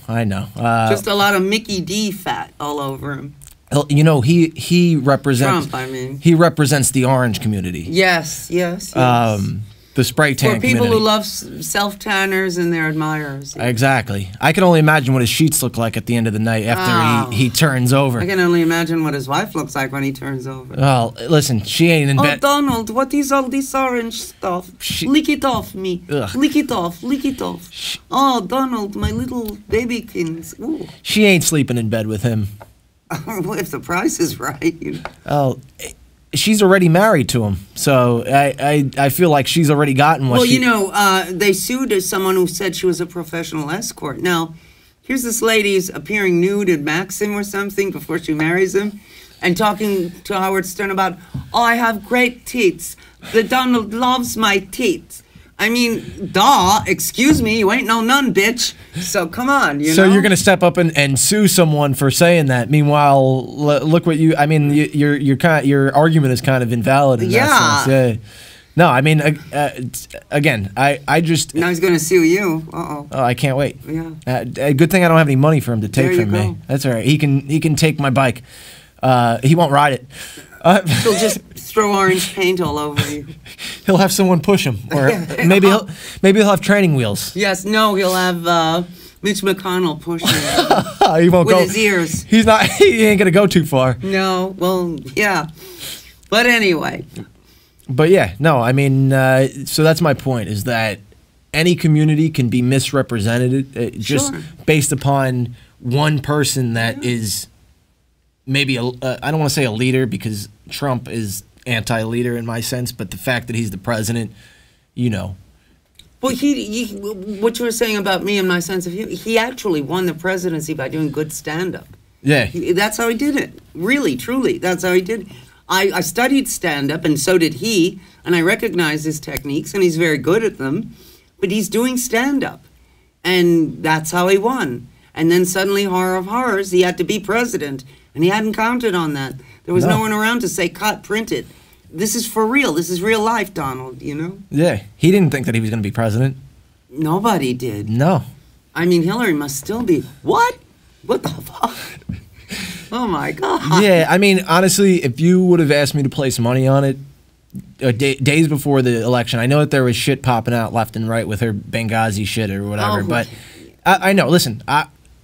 I know. Just a lot of Mickey D fat all over him. He represents... Trump, I mean. He represents the orange community. Yes. The spray tan community. For people who love self-tanners and their admirers. Yeah. Exactly. I can only imagine what his sheets look like at the end of the night after he turns over. I can only imagine what his wife looks like when he turns over. Well, listen, she ain't in bed. Oh, Donald, what is all this orange stuff? Lick it off me. Ugh. Lick it off. Oh, Donald, my little babykins. Ooh. She ain't sleeping in bed with him. Well, if the price is right. Oh, she's already married to him, so I feel like she's already gotten what she... Well, they sued someone who said she was a professional escort. Now, here's this lady who's appearing nude at Maxim or something before she marries him and talking to Howard Stern about, oh, I have great teats. The Donald loves my teats. I mean, excuse me, you ain't no nun, bitch. So come on, So you're going to step up and sue someone for saying that. Meanwhile, look what you... I mean, your argument is kind of invalid in that sense. Yeah. No, I mean, again, I just... Now he's going to sue you. Uh-oh. Oh, I can't wait. Yeah. Good thing I don't have any money for him to take from me. That's all right. He can take my bike. He won't ride it. He'll just throw orange paint all over you. He'll have someone push him, or maybe he'll have training wheels. Yes, no, he'll have Mitch McConnell push him. He won't with go. His ears. He's not. He ain't gonna go too far. No, well, yeah, but anyway. But yeah, no, I mean, so that's my point: is that any community can be misrepresented just based upon one person that is maybe I don't want to say a leader because Trump is anti-leader in my sense, but the fact that he's the president, you know. Well, what you were saying about me and my sense of humor, he actually won the presidency by doing good stand-up. Yeah. That's how he did it. Really, truly, that's how he did it. I studied stand-up, and so did he, and I recognize his techniques, and he's very good at them, but he's doing stand-up, and that's how he won. And then suddenly, horror of horrors, he had to be president, and he hadn't counted on that. There was no one around to say, cut, print it. This is for real. This is real life, Donald, you know? Yeah. He didn't think that he was going to be president. Nobody did. No. I mean, Hillary must still be. What? What the fuck? Oh, my God. Yeah, I mean, honestly, if you would have asked me to place money on it days before the election, I know that there was shit popping out left and right with her Benghazi shit or whatever, but I know. Listen,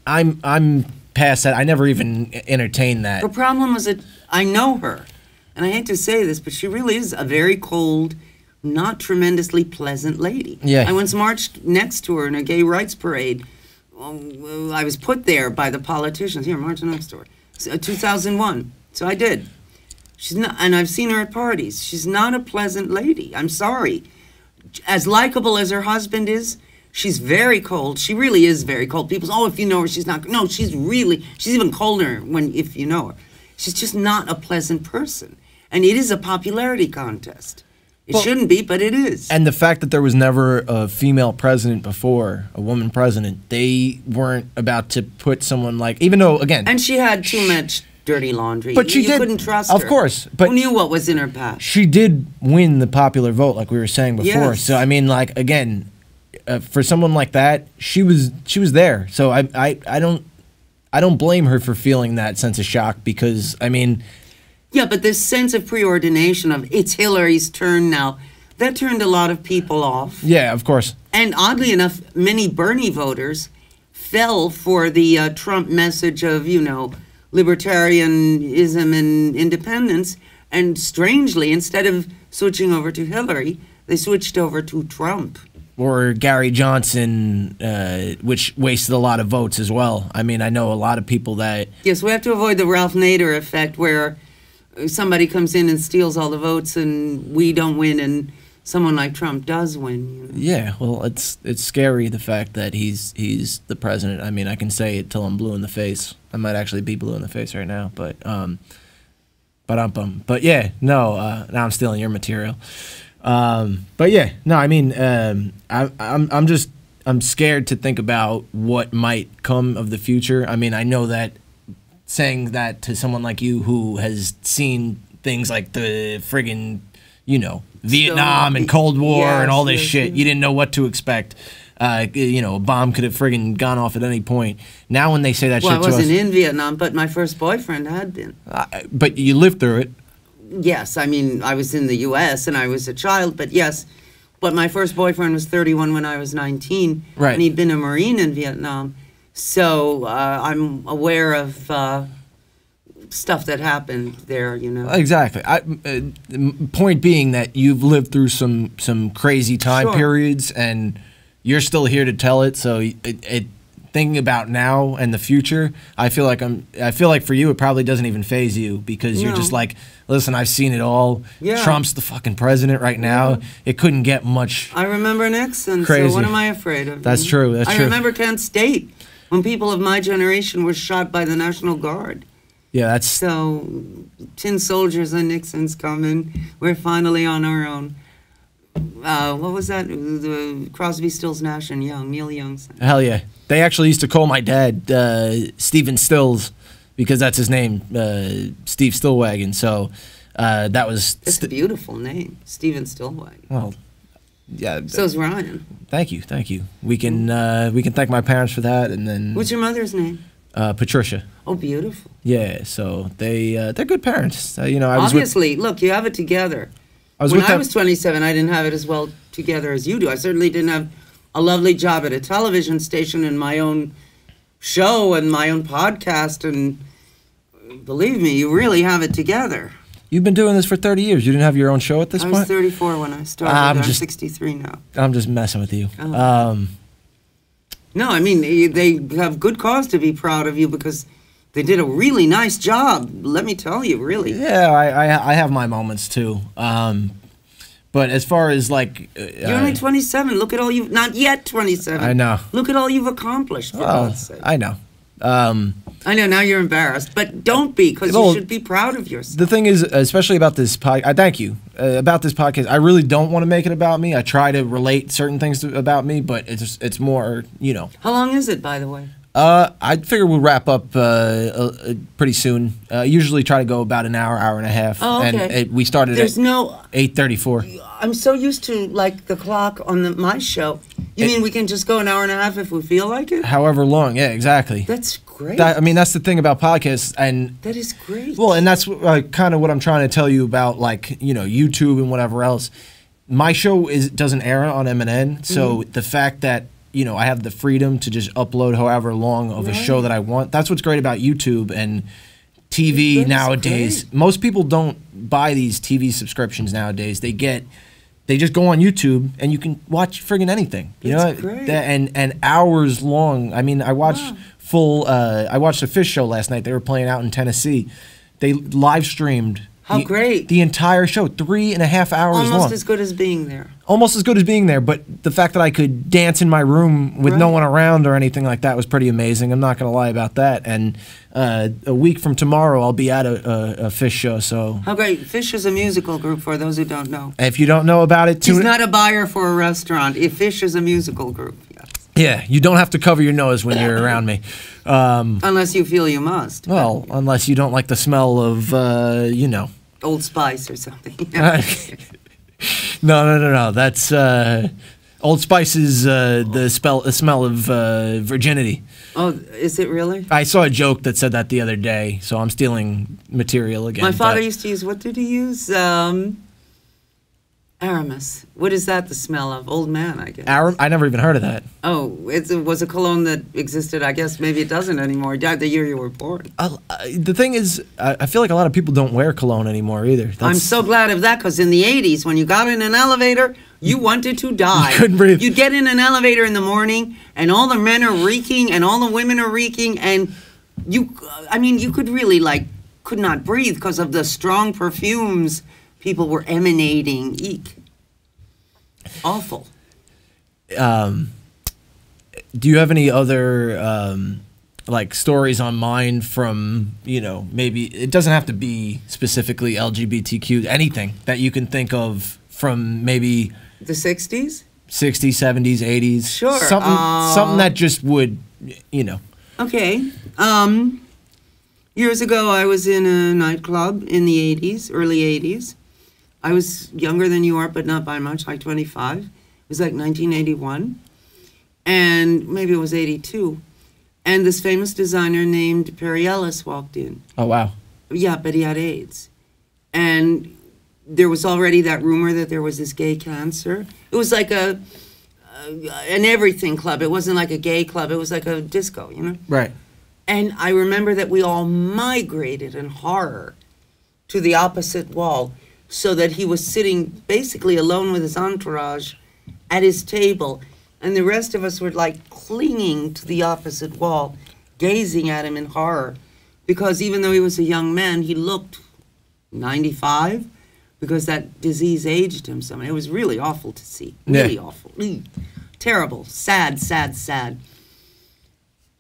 I'm past that. I never even entertained that. The problem was that I know her. And I hate to say this, but she really is a very cold, not tremendously pleasant lady. Yeah. I once marched next to her in a gay rights parade. I was put there by the politicians. Here, march next to her. 2001. So I did. She's not, and I've seen her at parties. She's not a pleasant lady. I'm sorry. As likable as her husband is, she's very cold. She really is very cold. People say, oh, if you know her, she's not. No, she's even colder if you know her. She's just not a pleasant person. And it is a popularity contest. It shouldn't be, but it is. And the fact that there was never a female president before, a woman president, they weren't about to put someone like, even though, again. And she had too much dirty laundry. But you couldn't trust her. Of course. But who knew what was in her past? She did win the popular vote, like we were saying before. Yes. So, I mean, like, again, for someone like that, she was there. So I don't blame her for feeling that sense of shock because, I mean. Yeah, but this sense of preordination of it's Hillary's turn now, that turned a lot of people off. Yeah, of course. And oddly enough, many Bernie voters fell for the Trump message of, you know, libertarianism and independence. And strangely, instead of switching over to Hillary, they switched over to Trump. Or Gary Johnson, which wasted a lot of votes as well. I mean, I know a lot of people that. Yes, we have to avoid the Ralph Nader effect where somebody comes in and steals all the votes and we don't win and someone like Trump does win. You know? Yeah, well, it's scary, the fact that he's the president. I mean, I can say it till I'm blue in the face. I might actually be blue in the face right now, but yeah, no, now I'm stealing your material. But yeah, no, I mean, I'm scared to think about what might come of the future. I mean, I know that saying that to someone like you who has seen things like the friggin', you know, Vietnam and Cold War and all this shit, you didn't know what to expect. You know, a bomb could have friggin' gone off at any point. Now when they say that shit to us... Well, I wasn't in Vietnam, but my first boyfriend had been. But you lived through it. Yes, I mean, I was in the U.S. and I was a child, but yes. But my first boyfriend was 31 when I was 19. Right. And he'd been a Marine in Vietnam. So I'm aware of stuff that happened there, you know. Exactly. Point being that you've lived through some crazy time periods, and you're still here to tell it. So thinking about now and the future, I feel like for you it probably doesn't even faze you because you're just like, listen, I've seen it all. Yeah. Trump's the fucking president right now. Yeah. It couldn't get much. I remember Nixon. Crazy. So what am I afraid of? That's true. That's true. I remember Kent State when people of my generation were shot by the National Guard. Yeah, that's... So, tin soldiers and Nixon's coming. We're finally on our own. What was that? The Crosby, Stills, Nash and Young, Neil Young's. Hell yeah. They actually used to call my dad Stephen Stills because that's his name, Steve Stillwaggon. So that was... It's a beautiful name, Stephen Stillwaggon. Well, yeah. So's Ryan. Thank you, thank you. We can thank my parents for that, and then... What's your mother's name? Patricia. Oh, beautiful. Yeah, so they're good parents. You know, I was obviously, look, you have it together. When I was 27, I didn't have it as well together as you do. I certainly didn't have a lovely job at a television station and my own show and my own podcast, and believe me, you really have it together. You've been doing this for 30 years. You didn't have your own show at this point? I was 34 when I started. I'm 63 now. I'm just messing with you. Oh. No, I mean, they have good cause to be proud of you because they did a really nice job. Let me tell you, really. Yeah, I have my moments too. But as far as like, you're only 27. Look at all you've not yet 27. I know. Look at all you've accomplished. For God's sake. I know. I know. Now you're embarrassed, but don't be, because you should be proud of yourself. The thing is, especially about this podcast, I thank you about this podcast. I really don't want to make it about me. I try to relate certain things about me, but it's more, you know. How long is it, by the way? I figure we'll wrap up pretty soon. Usually try to go about an hour, hour and a half. Oh, okay. And we started There's at no 8:34. I'm so used to like the clock on my show. You mean we can just go an hour and a half if we feel like it? However long, yeah, exactly. That's great. I mean, that's the thing about podcasts, and that is great. Well, and that's kind of what I'm trying to tell you about, like, you know, YouTube and whatever else. My show doesn't air on MNN, so the fact that, you know, I have the freedom to just upload however long of a show that I want. That's what's great about YouTube and TV nowadays. Great. Most people don't buy these TV subscriptions nowadays. They just go on YouTube and you can watch friggin' anything. You know, great. And hours long. I mean, I watched I watched a fish show last night. They were playing out in Tennessee. They live streamed. How great. The entire show, 3.5 hours long. Almost as good as being there. Almost as good as being there, but the fact that I could dance in my room with no one around or anything like that was pretty amazing. I'm not going to lie about that. And a week from tomorrow, I'll be at a Fish show. So how great. Fish is a musical group, for those who don't know. If you don't know about it, he's not a buyer for a restaurant. Fish is a musical group, yes. Yeah, you don't have to cover your nose when you're around me. Unless you feel you must. Well, unless you don't like the smell of, you know. Old Spice or something. No. That's Old Spice is the smell of virginity. Oh, is it really? I saw a joke that said that the other day, so I'm stealing material again. My father used to use, what did he use? Aramis. What is that the smell of? Old man, I guess. I never even heard of that. Oh, it was a cologne that existed. I guess maybe it doesn't anymore. It died the year you were born. The thing is, I feel like a lot of people don't wear cologne anymore either. I'm so glad of that, because in the 80s, when you got in an elevator, you wanted to die. You couldn't breathe. You'd get in an elevator in the morning, and all the men are reeking, and all the women are reeking, and you could really, could not breathe because of the strong perfumes people were emanating. Eek. Awful. Do you have any other stories on mind from, you know, maybe it doesn't have to be specifically LGBTQ, anything that you can think of from maybe the 60s, 60s, 70s, 80s? Sure. Something that just would, you know. Okay. Years ago, I was in a nightclub in the 80s, early 80s. I was younger than you are, but not by much, like 25. It was like 1981. And maybe it was 82. And this famous designer named Perry Ellis walked in. Oh, wow. Yeah, but he had AIDS. And there was already that rumor that there was this gay cancer. It was like an everything club. It wasn't like a gay club. It was like a disco, you know? Right. And I remember that we all migrated in horror to the opposite wall, so that he was sitting basically alone with his entourage at his table, and the rest of us were like clinging to the opposite wall, gazing at him in horror, because even though he was a young man, he looked 95, because that disease aged him so. It was really awful to see, really awful. Terrible, sad, sad, sad.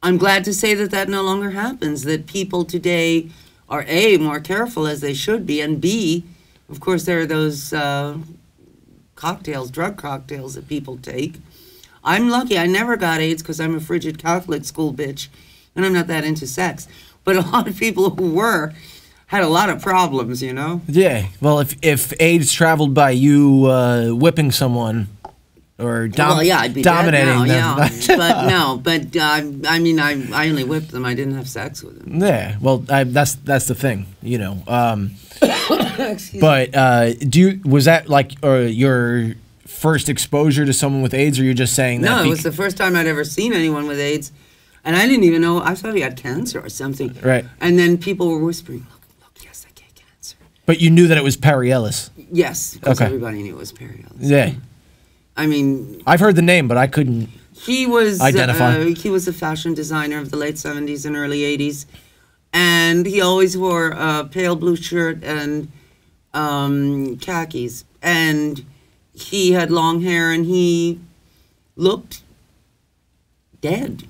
I'm glad to say that that no longer happens, that people today are A, more careful as they should be, and B, of course, there are those drug cocktails that people take. I'm lucky. I never got AIDS because I'm a frigid Catholic school bitch, and I'm not that into sex. But a lot of people who were had a lot of problems, you know? Yeah. Well, if AIDS traveled by you whipping someone or I'd be dominating dead now, them. I mean, I only whipped them. I didn't have sex with them. Yeah. Well, that's the thing, you know. But was that like your first exposure to someone with AIDS, or you're just saying that? No, it was the first time I'd ever seen anyone with AIDS, and I didn't even know. I thought he had cancer or something. Right. And then people were whispering, "Look, yes, I get cancer." But you knew that it was Perry Ellis. Yes, because everybody knew it was Perry Ellis. Yeah. I mean, I've heard the name, but I couldn't. He was identify. He was a fashion designer of the late 70s and early 80s. and he always wore a pale blue shirt and khakis, and he had long hair, and he looked dead.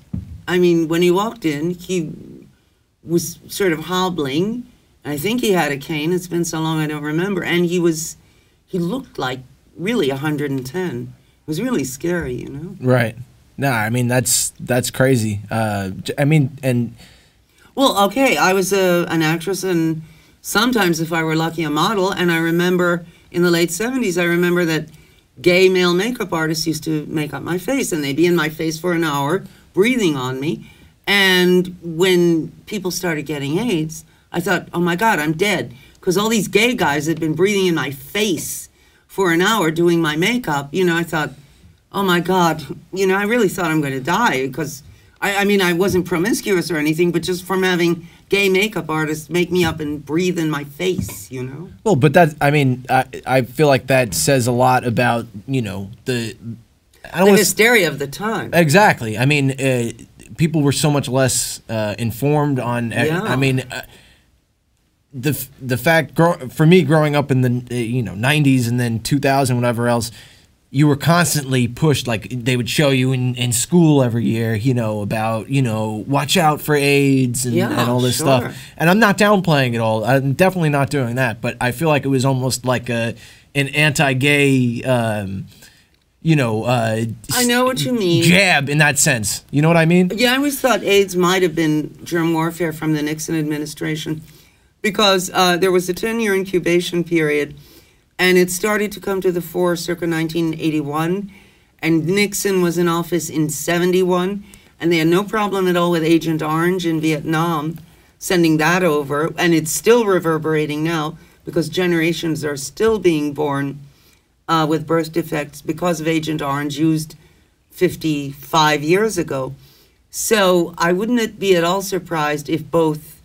I mean, when he walked in, he was sort of hobbling. I think he had a cane. It's been so long I don't remember. And he looked like really 110. It was really scary, you know? Right. No, I mean, that's crazy. I mean, and... Well, okay, I was an actress, and sometimes if I were lucky, a model. And I remember in the late 70s, I remember that gay male makeup artists used to make up my face, and they'd be in my face for an hour, breathing on me. And when people started getting AIDS, I thought, oh my God, I'm dead. Because all these gay guys had been breathing in my face for an hour doing my makeup. You know, I thought, oh my God, you know, I really thought I'm going to die. Because, I mean, I wasn't promiscuous or anything, but just from having gay makeup artists make me up and breathe in my face, you know? Well, but that, I mean, I feel like that says a lot about, you know, the hysteria of the time. Exactly. I mean, people were so much less informed on. Yeah. I mean, the fact for me growing up in the 90s and then 2000, whatever else, you were constantly pushed. Like they would show you in school every year, you know, about watch out for AIDS and all this stuff. And I'm not downplaying it all. I'm definitely not doing that. But I feel like it was almost like an anti-gay. I know what you mean. Jab in that sense. You know what I mean? Yeah, I always thought AIDS might have been germ warfare from the Nixon administration because there was a 10-year incubation period, and it started to come to the fore circa 1981, and Nixon was in office in 71, and they had no problem at all with Agent Orange in Vietnam, sending that over, and it's still reverberating now because generations are still being born with birth defects because of Agent Orange used 55 years ago. So I wouldn't be at all surprised if both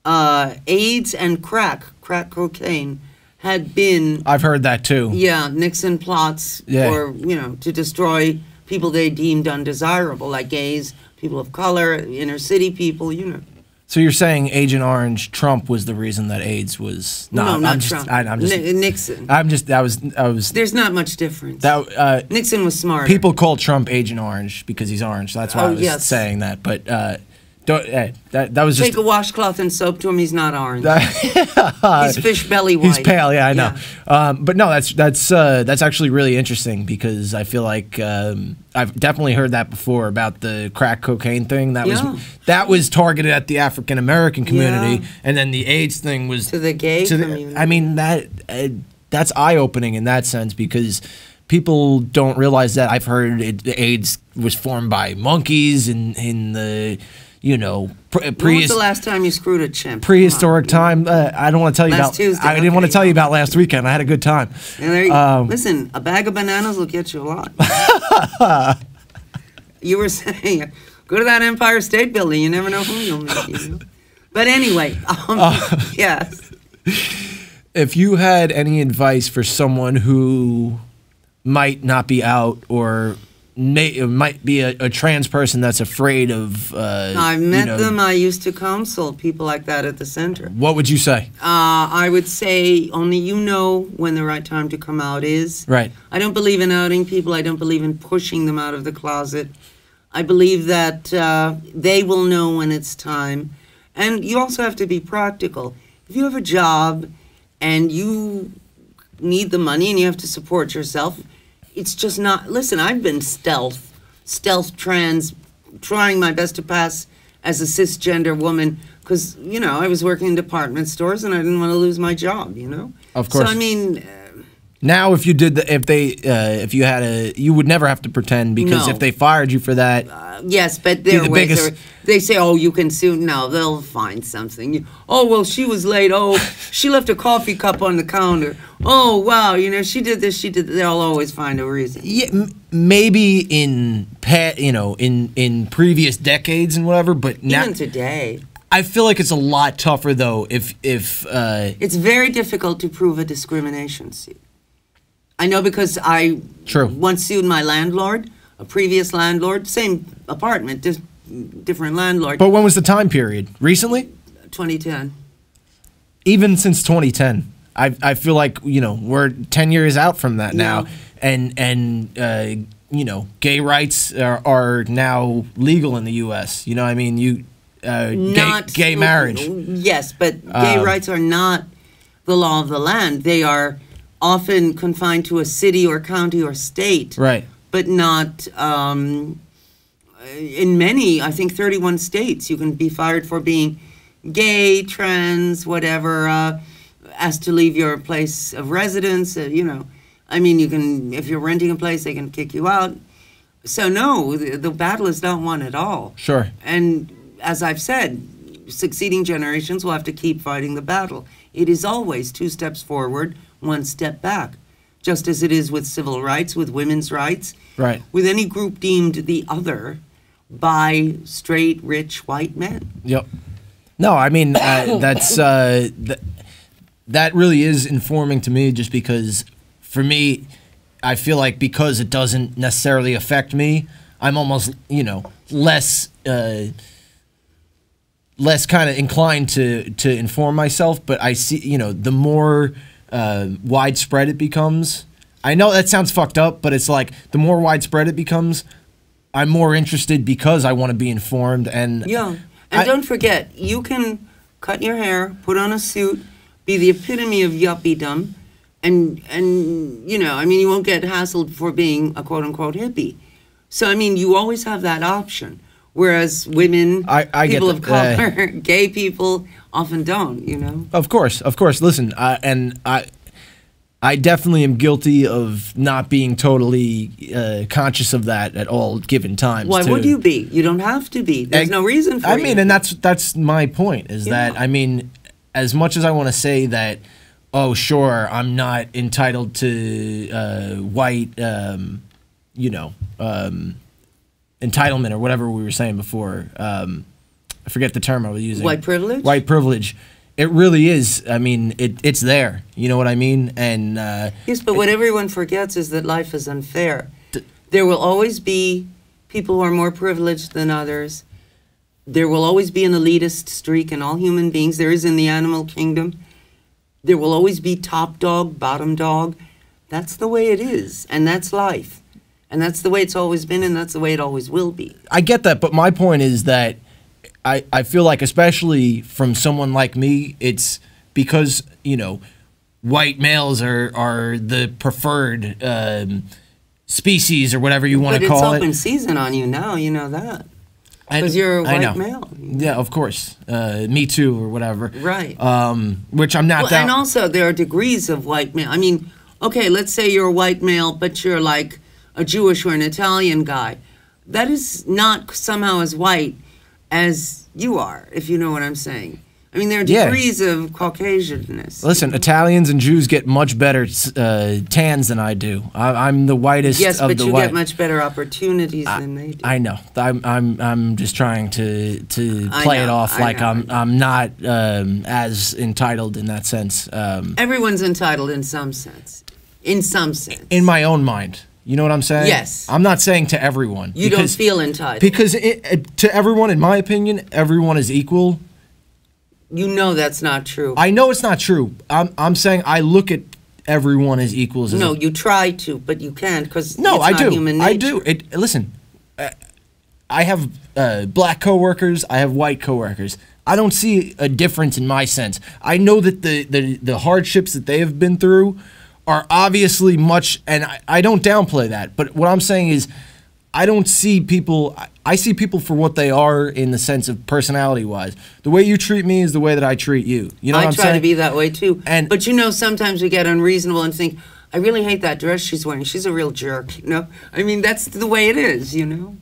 AIDS and crack cocaine, had been... I've heard that too. Yeah, Nixon plots or, to destroy people they deemed undesirable, like gays, people of color, inner city people, So you're saying Agent Orange, Trump was the reason that AIDS was not Trump. Nixon. I was. There's not much difference. Nixon was smart. People call Trump Agent Orange because he's orange. That's why I was saying that. But that was just take a washcloth and soap to him. He's not orange. He's fish belly white. He's pale. Yeah, I know. Yeah. But no, that's actually really interesting because I feel like I've definitely heard that before about the crack cocaine thing. That was targeted at the African American community, and then the AIDS thing was to the gay community. I mean that's eye opening in that sense because people don't realize that. I've heard AIDS was formed by monkeys in the when was the last time you screwed a chimp? Prehistoric time. I don't want to tell you about. Tuesday, I didn't want to tell you about last weekend. I had a good time. Listen, a bag of bananas will get you a lot. You were saying, go to that Empire State Building. You never know who you'll meet. But anyway, yes. If you had any advice for someone who might not be out or might be a trans person that's afraid of I've met them. I used to counsel people like that at the center. What would you say? I would say only you know when the right time to come out is. Right. I don't believe in outing people. I don't believe in pushing them out of the closet. I believe that they will know when it's time. And you also have to be practical. If you have a job and you need the money and you have to support yourself, it's just not... Listen, I've been stealth trans, trying my best to pass as a cisgender woman because, I was working in department stores and I didn't want to lose my job, Of course. So, I mean... Now, if you did, if you had you would never have to pretend because if they fired you for that. Yes, but there are ways. They say, "Oh, you can sue." No, they'll find something. Oh, well, she was late. Oh, she left a coffee cup on the counter. Oh, wow, she did this. She did. They'll always find a reason. Yeah, maybe in in previous decades and whatever, but now even today. I feel like it's a lot tougher though. If it's very difficult to prove a discrimination suit. I know because I once sued my landlord, a previous landlord, same apartment, just different landlord. But when was the time period? Recently? 2010. Even since 2010, I feel like, you know, we're 10 years out from that now, and you know, gay rights are now legal in the U.S. You know, I mean, gay marriage. Yes, but gay rights are not the law of the land. They are often confined to a city or county or state. Right. But not in many, I think 31 states, you can be fired for being gay, trans, whatever, asked to leave your place of residence, you know. I mean, you can, if you're renting a place, they can kick you out. So no, the battle is not won at all. Sure. And as I've said, succeeding generations will have to keep fighting the battle. It is always 2 steps forward, 1 step back, just as it is with civil rights, with women's rights, right, with any group deemed the other by straight, rich, white men. Yep. No, I mean, that's that really is informing to me, just because for me, I feel like because it doesn't necessarily affect me, I'm almost, you know, less kind of inclined to inform myself. But I see, you know, the more widespread it becomes, I know that sounds fucked up, but it's like the more widespread it becomes, I'm more interested because I want to be informed. And yeah. And don't forget, you can cut your hair, put on a suit, be the epitome of yuppie-dom, and you know, I mean, you won't get hassled for being a quote-unquote hippie. So, I mean, you always have that option, whereas women, people of color, gay people often don't, you know? Of course. Listen, and I definitely am guilty of not being totally conscious of that at all given times. Why would you be? You don't have to be. There's no reason for it. I mean, and that's my point, is that, I mean, as much as I want to say that, oh, sure, I'm not entitled to white, you know, entitlement or whatever we were saying before. I forget the term I was using. White privilege? White privilege. It really is. I mean, it's there. You know what I mean? And yes, but what everyone forgets is that life is unfair. There will always be people who are more privileged than others. There will always be an elitist streak in all human beings. There is in the animal kingdom. There will always be top dog, bottom dog. That's the way it is, and that's life. And that's the way it's always been, and that's the way it always will be. I get that, but my point is that I feel like, especially from someone like me, it's because, you know, white males are the preferred species or whatever you want to call it. But it's open season on you now, you know that. Because you're a white male. Yeah, of course. Me too, or whatever. Right. Which I'm not And also, there are degrees of white male. I mean, okay, let's say you're a white male, but you're like a Jewish or an Italian guy. That is not somehow as white as you are, if you know what I'm saying. I mean, there are degrees of Caucasianness. Listen, Italians and Jews get much better tans than I do. I'm the whitest of the white. Yes, but you get much better opportunities than they do. I know. I'm just trying to play it off like I'm not as entitled in that sense. Everyone's entitled in some sense. In some sense. In my own mind. You know what I'm saying? Yes. I'm not saying to everyone. You don't feel entitled. Because to everyone, in my opinion, everyone is equal. You know that's not true. I know it's not true. I'm saying I look at everyone as equals. No, you try to, but you can't because no, it's I not do. Human nature. I do. Listen, I have black coworkers. I have white coworkers. I don't see a difference in my sense. I know that the hardships that they have been through are obviously much, and I don't downplay that. But what I'm saying is, I don't see people. I see people for what they are in the sense of personality-wise. The way you treat me is the way that I treat you. You know what I'm saying? I try to be that way too. But you know, sometimes we get unreasonable and think, I really hate that dress she's wearing. She's a real jerk. You know, I mean, that's the way it is. You know.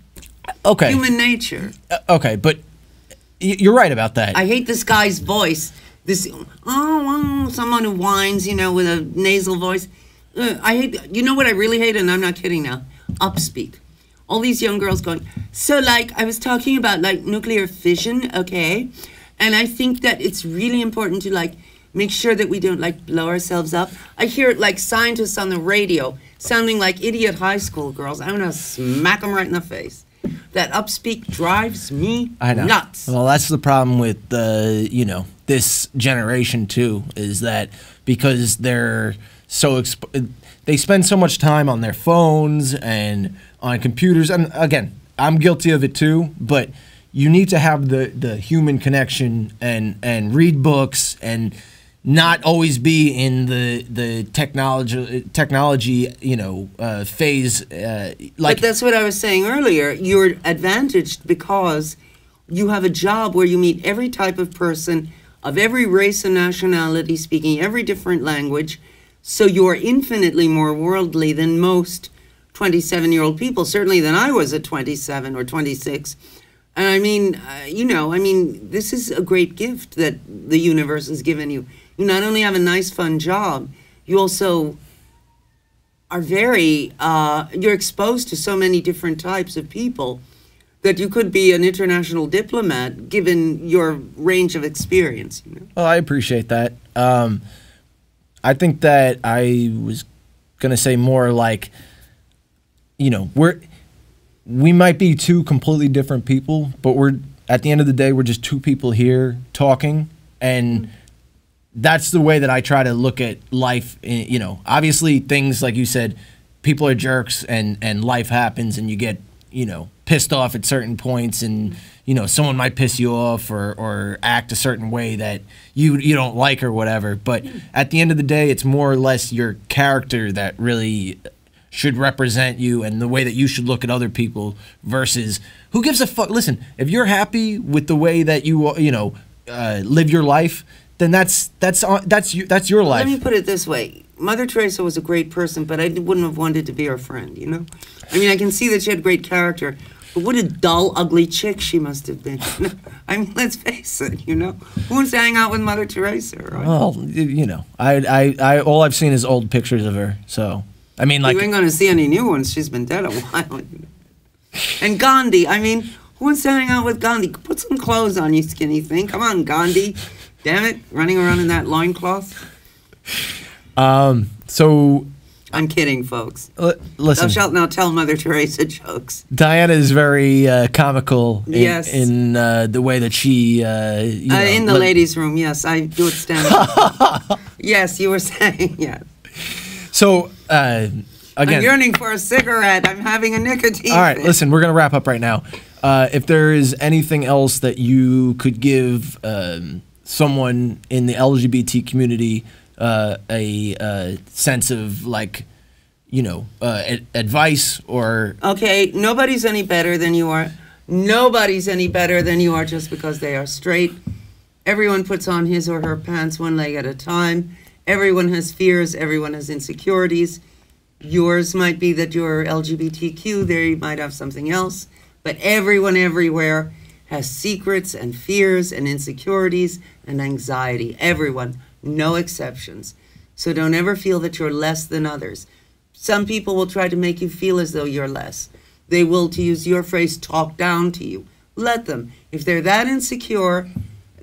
Okay. Human nature. Okay, but you're right about that. I hate this guy's voice. This someone who whines, you know, with a nasal voice. I hate. You know what I really hate, and I'm not kidding now. Upspeak. All these young girls going, so like I was talking about like nuclear fission, okay? And I think that it's really important to like make sure that we don't like blow ourselves up. I hear like scientists on the radio sounding like idiot high school girls. I'm gonna smack them right in the face. That upspeak drives me I know. nuts. Well, that's the problem with you know, this generation too, is that because they're so they spend so much time on their phones and on computers, and again, I'm guilty of it too, but you need to have the human connection and read books and not always be in the technology you know phase. Like, but that's what I was saying earlier. You're advantaged because you have a job where you meet every type of person of every race and nationality, speaking every different language. So you're infinitely more worldly than most 27-year-old people, certainly than I was at 27 or 26. And I mean, you know, I mean, this is a great gift that the universe has given you. You not only have a nice, fun job, you also are very, you're exposed to so many different types of people that you could be an international diplomat given your range of experience. You know? well, I appreciate that. I think that I was going to say more like, you know, we might be two completely different people, but we're, at the end of the day, we're just two people here talking, and that's the way that I try to look at life. You know, obviously things like you said, people are jerks, and life happens, and you get, you know, pissed off at certain points, and you know, someone might piss you off or act a certain way that you don't like or whatever. But at the end of the day, it's more or less your character that really should represent you, and the way that you should look at other people versus who gives a fuck. Listen, if you're happy with the way that you know live your life, then that's your life. Let me put it this way. Mother Teresa was a great person, but I wouldn't have wanted to be her friend, you know? I mean, I can see that she had great character, but what a dull, ugly chick she must have been. I mean, let's face it, you know? Who wants to hang out with Mother Teresa, right? Well, you know, I all I've seen is old pictures of her, so I mean, like, you ain't gonna see any new ones. She's been dead a while. And Gandhi, I mean, who wants to hang out with Gandhi? Put some clothes on, you skinny thing. Come on, Gandhi. Damn it, running around in that loincloth. So I'm kidding, folks. Listen, Thou shalt now tell Mother Teresa jokes. Diana is very comical Yes. in the way that she, you know, in the ladies' room, yes, I do it stand. Yes, you were saying, yes. So, again, I'm yearning for a cigarette. I'm having a nicotine. all right, fit. listen, we're going to wrap up right now. If there is anything else that you could give someone in the LGBT community a sense of, like, you know, advice or... Okay, nobody's any better than you are. Nobody's any better than you are just because they are straight. Everyone puts on his or her pants one leg at a time. Everyone has fears. Everyone has insecurities. Yours might be that you're LGBTQ. There you might have something else. But everyone everywhere has secrets and fears and insecurities and anxiety. Everyone, no exceptions. So don't ever feel that you're less than others. Some people will try to make you feel as though you're less. They will, to use your phrase, talk down to you. Let them. If they're that insecure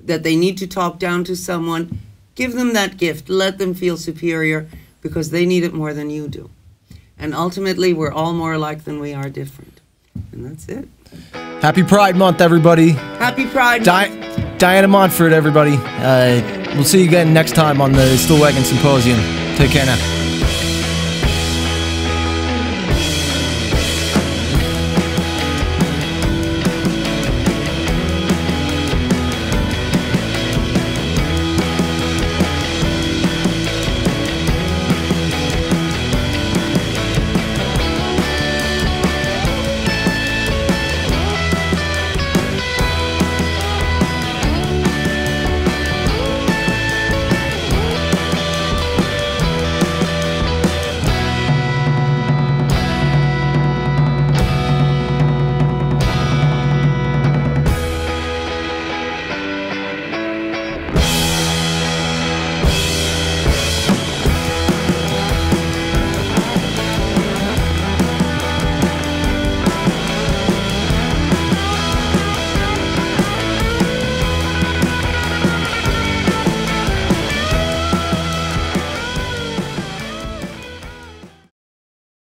that they need to talk down to someone, give them that gift. Let them feel superior because they need it more than you do. And ultimately, we're all more alike than we are different. And that's it. Happy Pride Month, everybody. Happy Pride Month. Diana Montford, everybody. We'll see you again next time on the Stillwaggon Symposium. Take care now.